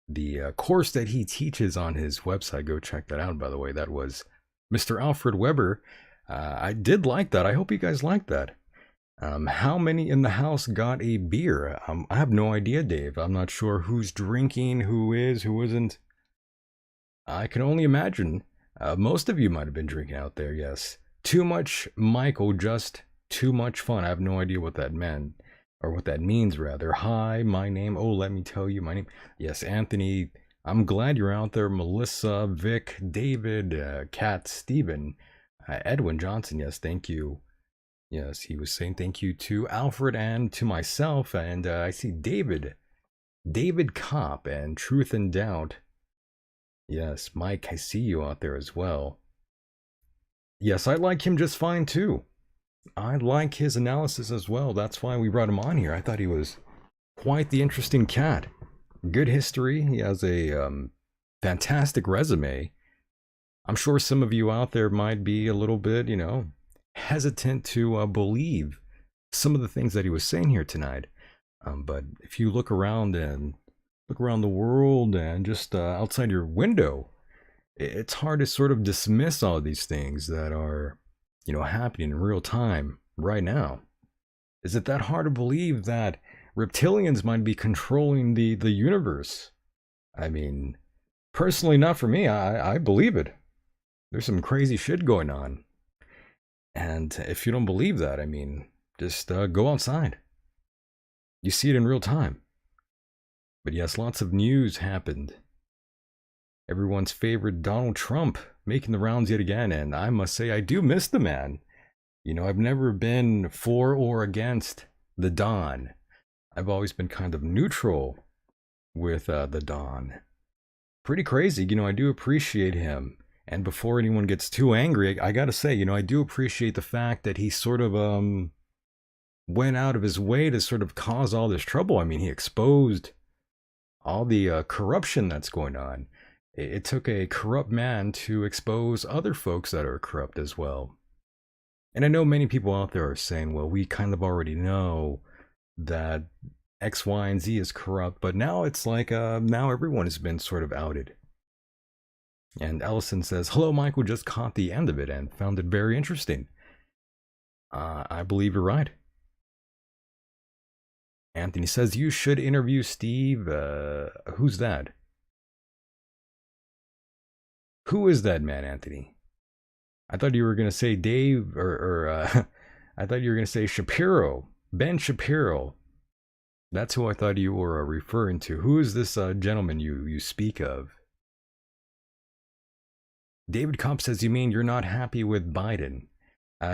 The course that he teaches on his website, go check that out, by the way. That was Mr. Alfred Webre. I did like that. I hope you guys liked that. How many in the house got a beer? I have no idea, Dave. I'm not sure who's drinking, who is, who isn't. I can only imagine. Most of you might have been drinking out there, yes. Too much, Michael, just too much fun. I have no idea what that meant, or what that means, rather. Hi, my name. Oh, let me tell you my name. Yes, Anthony. I'm glad you're out there. Melissa, Vic, David, Kat, Stephen, Edwin Johnson. Yes, thank you. Yes, he was saying thank you to Alfred and to myself. And I see David Kopp and Truth and Doubt. Yes, Mike, I see you out there as well. Yes, I like him just fine too. I like his analysis as well. That's why we brought him on here. I thought he was quite the interesting cat. Good history. He has a fantastic resume. I'm sure some of you out there might be a little bit, hesitant to believe some of the things that he was saying here tonight. But if you look around the world and just outside your window, it's hard to sort of dismiss all of these things that are, happening in real time right now. Is it that hard to believe that reptilians might be controlling the universe? I mean, personally, not for me. I believe it. There's some crazy shit going on. And if you don't believe that, I mean, just go outside. You see it in real time. But yes, lots of news happened. Everyone's favorite Donald Trump making the rounds yet again. And I must say, I do miss the man. You know, I've never been for or against the Don. I've always been kind of neutral with the Don. Pretty crazy. You know, I do appreciate him. And before anyone gets too angry, I gotta say, you know, I do appreciate the fact that he sort of went out of his way to sort of cause all this trouble. I mean, he exposed all the corruption that's going on. It took a corrupt man to expose other folks that are corrupt as well. And I know many people out there are saying, well, we kind of already know that X, Y, and Z is corrupt, but now it's like now everyone has been sort of outed. And Ellison says, hello, Michael, just caught the end of it and found it very interesting. I believe you're right. Anthony says, you should interview Steve. Who's that? Who is that man, Anthony? I thought you were going to say Dave, or I thought you were going to say Shapiro. Ben Shapiro. That's who I thought you were referring to. Who is this gentleman you speak of? David Kopp says, you mean you're not happy with Biden?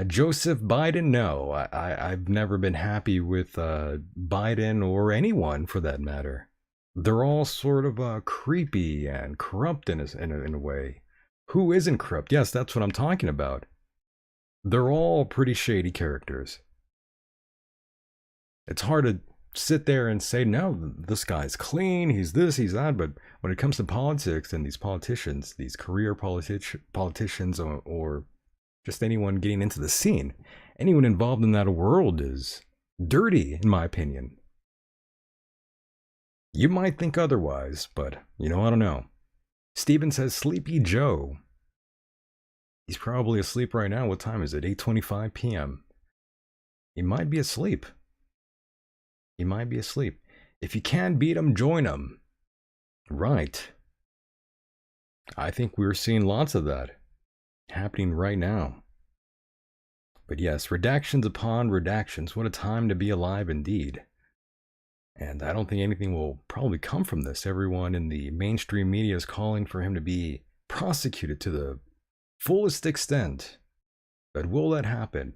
Joseph Biden? No, I've never been happy with Biden or anyone for that matter. They're all sort of creepy and corrupt in a way. Who isn't corrupt? Yes, that's what I'm talking about. They're all pretty shady characters. It's hard to sit there and say, no, this guy's clean, he's this, he's that, but when it comes to politics and these politicians, these career politicians or just anyone getting into the scene, anyone involved in that world is dirty, in my opinion. You might think otherwise, but, you know, I don't know. Steven says, Sleepy Joe. He's probably asleep right now. What time is it? 8:25 p.m. He might be asleep. He might be asleep. If you can beat him, join him. Right. I think we're seeing lots of that happening right now. But yes, redactions upon redactions. What a time to be alive indeed. And I don't think anything will probably come from this. Everyone in the mainstream media is calling for him to be prosecuted to the fullest extent. But will that happen?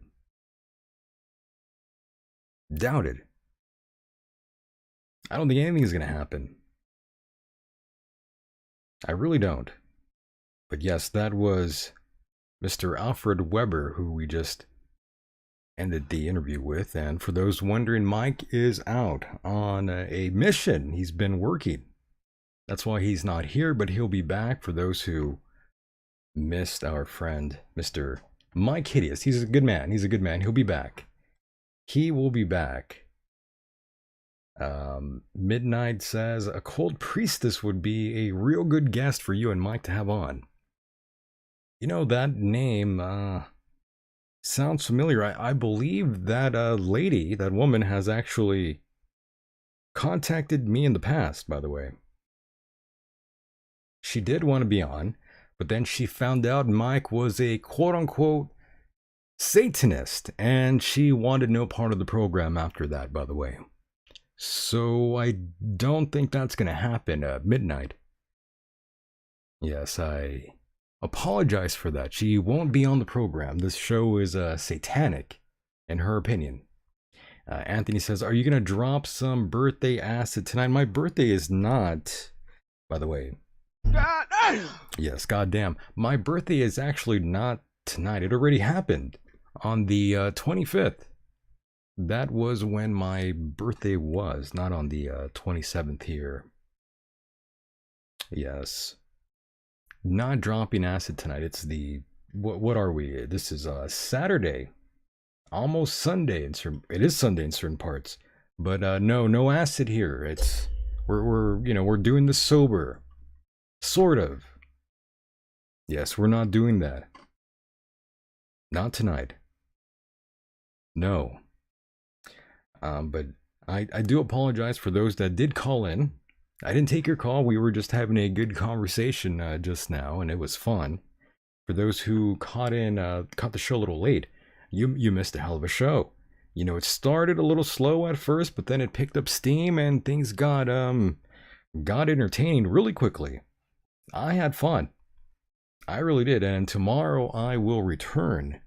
Doubt it. I don't think anything is going to happen. I really don't. But yes, that was Mr. Alfred Webre, who we just ended the interview with. And for those wondering, Mike is out on a mission. He's been working. That's why he's not here, but he'll be back. For those who missed our friend, Mr. Mike Hideous. He's a good man. He's a good man. He'll be back. He will be back. Midnight says, a cold priestess would be a real good guest for you and Mike to have on. You know, that name sounds familiar. I believe that lady, that woman, has actually contacted me in the past, by the way. She did want to be on, but then she found out Mike was a quote-unquote Satanist, and she wanted no part of the program after that, by the way. So I don't think that's going to happen at midnight. Yes, I apologize for that. She won't be on the program. This show is satanic, in her opinion. Anthony says, are you going to drop some birthday acid tonight? My birthday is not, by the way. God damn. Yes, goddamn. My birthday is actually not tonight. It already happened on the 25th. That was when my birthday was, not on the 27th here. Yes. Not dropping acid tonight. It's the, what are we? This is Saturday. Almost Sunday. It is Sunday in certain parts. But no acid here. It's, we're doing this sober. Sort of. Yes, we're not doing that. Not tonight. No. But I do apologize for those that did call in. I didn't take your call. We were just having a good conversation just now, and it was fun. For those who caught the show a little late, you missed a hell of a show. You know, it started a little slow at first, but then it picked up steam and things got entertaining really quickly. I had fun. I really did, and tomorrow I will return.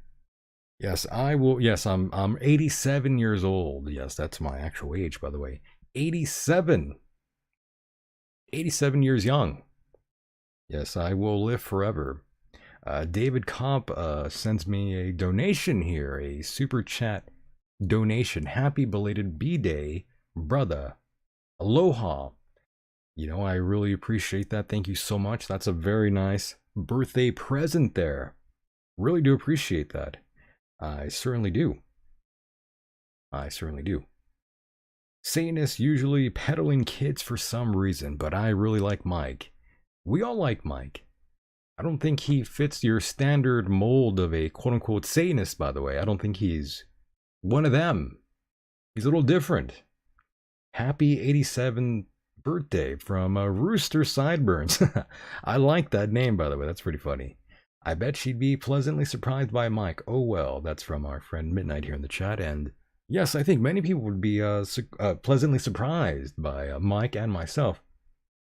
Yes, I will. Yes, I'm 87 years old. Yes, that's my actual age, by the way. 87. 87 years young. Yes, I will live forever. David Kopp sends me a donation here, a super chat donation. Happy belated B-Day, brother. Aloha. You know, I really appreciate that. Thank you so much. That's a very nice birthday present there. Really do appreciate that. I certainly do. I certainly do. Satanists usually peddling kids for some reason, but I really like Mike. We all like Mike. I don't think he fits your standard mold of a quote-unquote Satanist, by the way. I don't think he's one of them. He's a little different. Happy 87th birthday from Rooster Sideburns. I like that name, by the way. That's pretty funny. I bet she'd be pleasantly surprised by Mike. Oh well, that's from our friend Midnight here in the chat. And yes, I think many people would be pleasantly surprised by Mike and myself.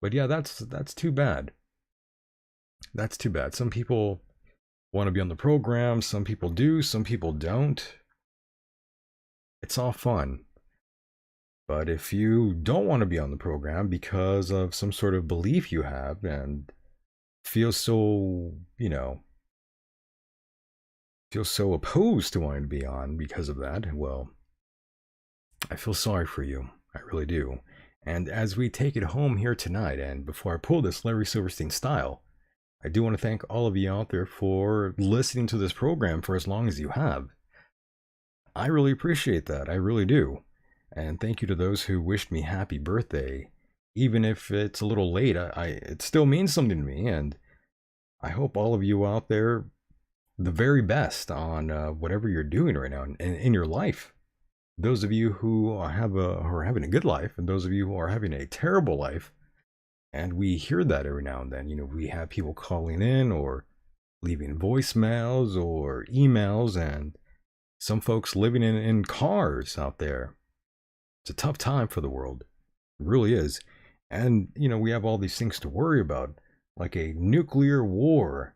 But yeah, that's too bad. That's too bad. Some people want to be on the program. Some people do. Some people don't. It's all fun. But if you don't want to be on the program because of some sort of belief you have and feel so, feel so opposed to wanting to be on because of that, well, I feel sorry for you. I really do. And as we take it home here tonight, and before I pull this Larry Silverstein style, I do want to thank all of you out there for listening to this program for as long as you have. I really appreciate that. I really do. And thank you to those who wished me happy birthday. Even if it's a little late, it still means something to me. And I hope all of you out there the very best on whatever you're doing right now in your life. Those of you who are having a good life, and those of you who are having a terrible life, and we hear that every now and then. We have people calling in or leaving voicemails or emails, and some folks living in cars out there. It's a tough time for the world. It really is. And, we have all these things to worry about, like a nuclear war.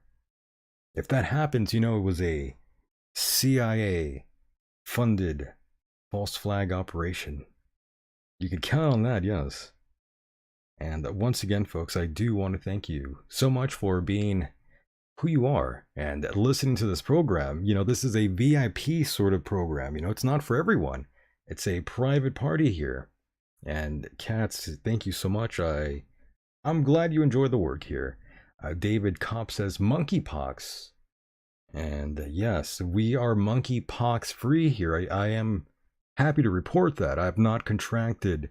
If that happens, it was a CIA funded false flag operation. You could count on that, yes. And once again, folks, I do want to thank you so much for being who you are and listening to this program. This is a VIP sort of program. It's not for everyone. It's a private party here. And Cats, thank you so much. I'm glad you enjoy the work here. David Kopp says monkeypox. And yes, we are monkeypox free here. I am happy to report that. I've not contracted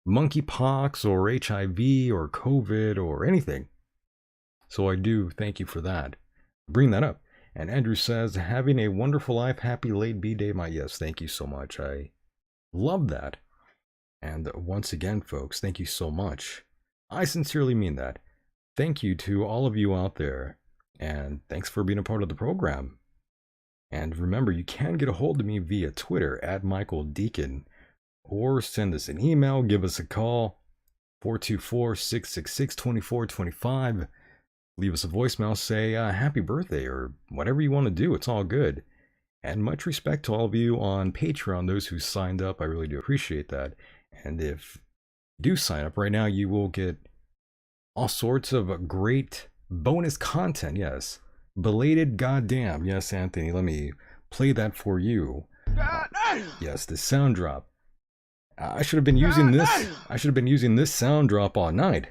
monkeypox or HIV or COVID or anything. So I do thank you for that. Bring that up. And Andrew says, having a wonderful life, happy late B-Day, my yes. Thank you so much. I love that. And once again, folks, thank you so much. I sincerely mean that. Thank you to all of you out there. And thanks for being a part of the program. And remember, you can get a hold of me via Twitter at Michael Deacon, or send us an email, give us a call, 424-666-2425. Leave us a voicemail, say happy birthday or whatever you want to do. It's all good. And much respect to all of you on Patreon, those who signed up. I really do appreciate that. And if you do sign up right now, you will get all sorts of great bonus content. Yes. Belated goddamn. Yes, Anthony, let me play that for you. Yes, the sound drop. I should have been using this. I should have been using this sound drop all night.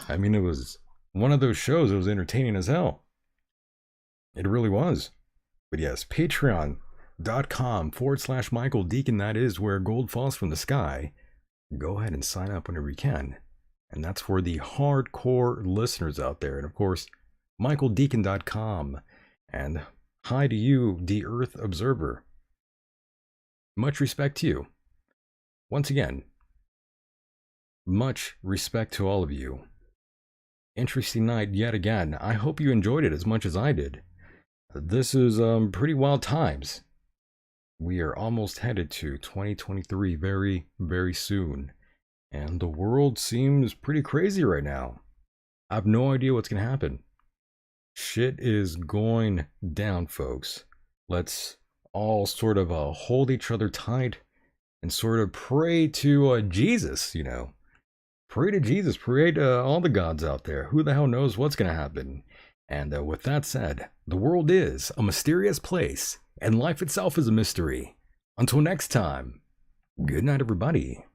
I mean, it was one of those shows that was entertaining as hell. It really was. But yes, patreon.com/Michael Deacon. That is where gold falls from the sky. Go ahead and sign up whenever you can. And that's for the hardcore listeners out there. And of course, michaeldeacon.com. And hi to you, the Earth Observer. Much respect to you. Once again, much respect to all of you. Interesting night yet again. I hope you enjoyed it as much as I did. This is pretty wild times. We are almost headed to 2023 very, very soon. And the world seems pretty crazy right now. I have no idea what's going to happen. Shit is going down, folks. Let's all sort of hold each other tight and sort of pray to Jesus, you know. Pray to Jesus, pray to all the gods out there. Who the hell knows what's going to happen? And with that said, the world is a mysterious place, and life itself is a mystery. Until next time, good night, everybody.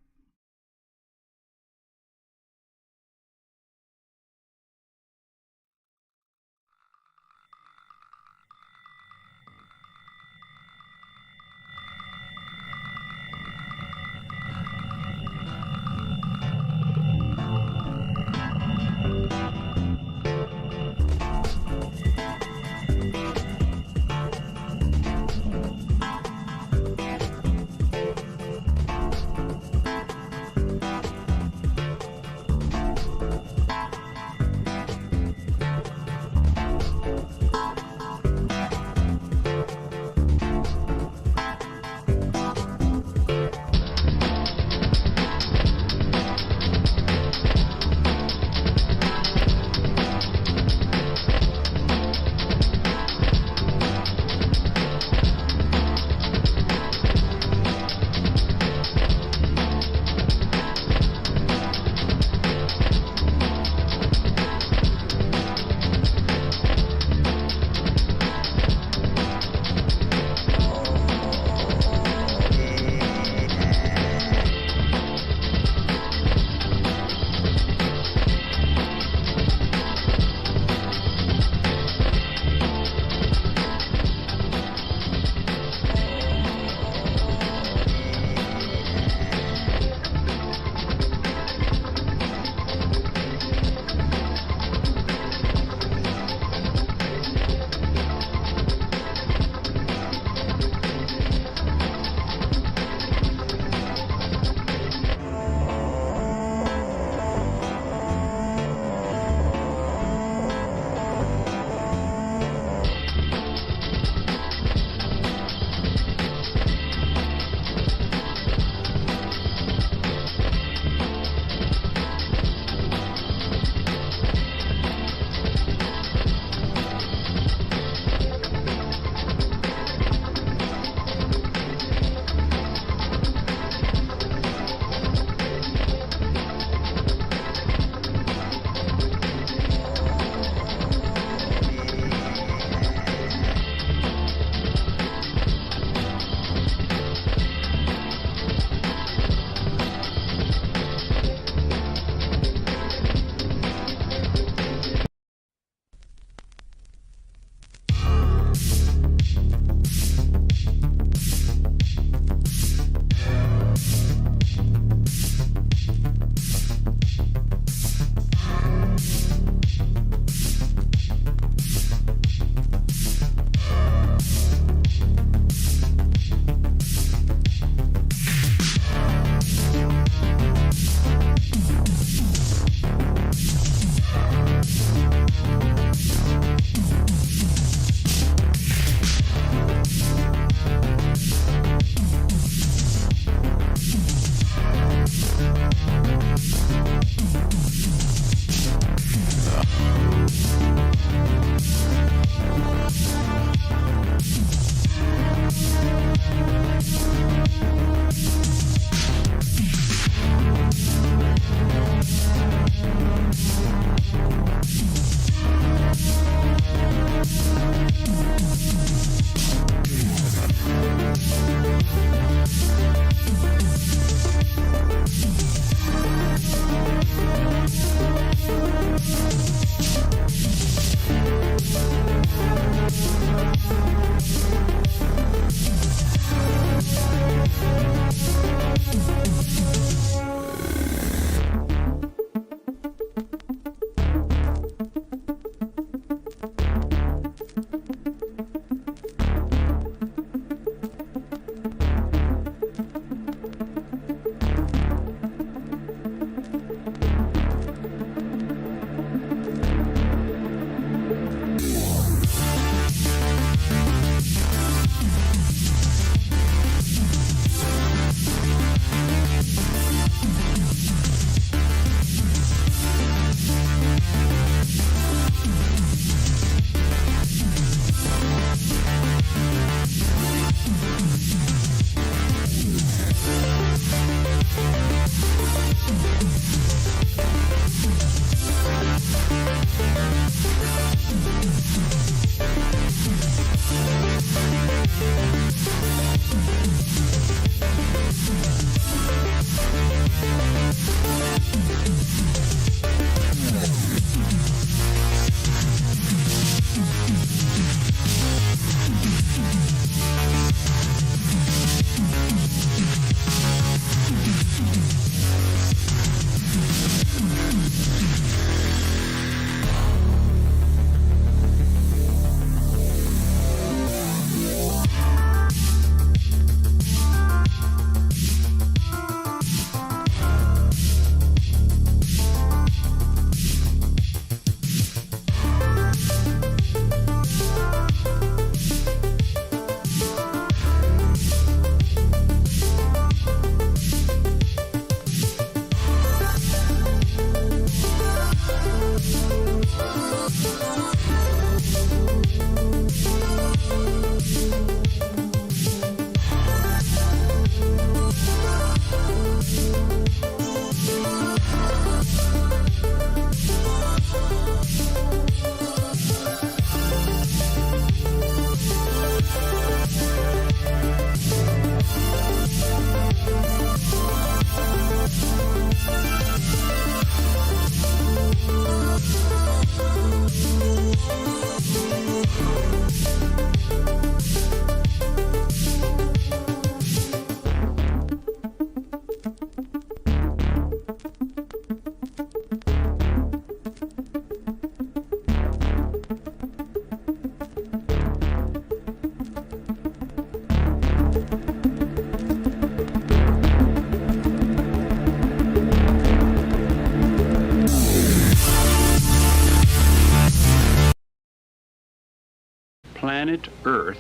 planet Earth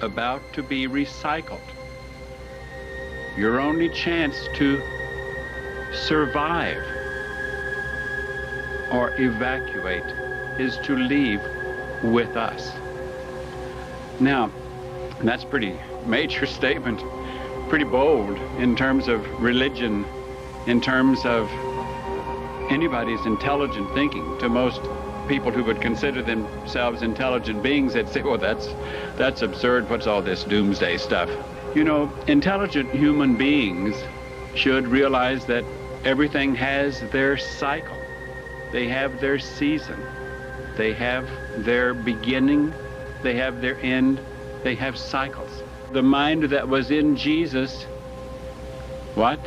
about to be recycled. Your only chance to survive or evacuate is to leave with us. Now, that's a pretty major statement, pretty bold in terms of religion, in terms of anybody's intelligent thinking. To most people who would consider themselves intelligent beings, they'd say, well, that's absurd. What's all this doomsday stuff? You know, intelligent human beings should realize that everything has their cycle. They have their season. They have their beginning. They have their end. They have cycles. The mind that was in Jesus, what?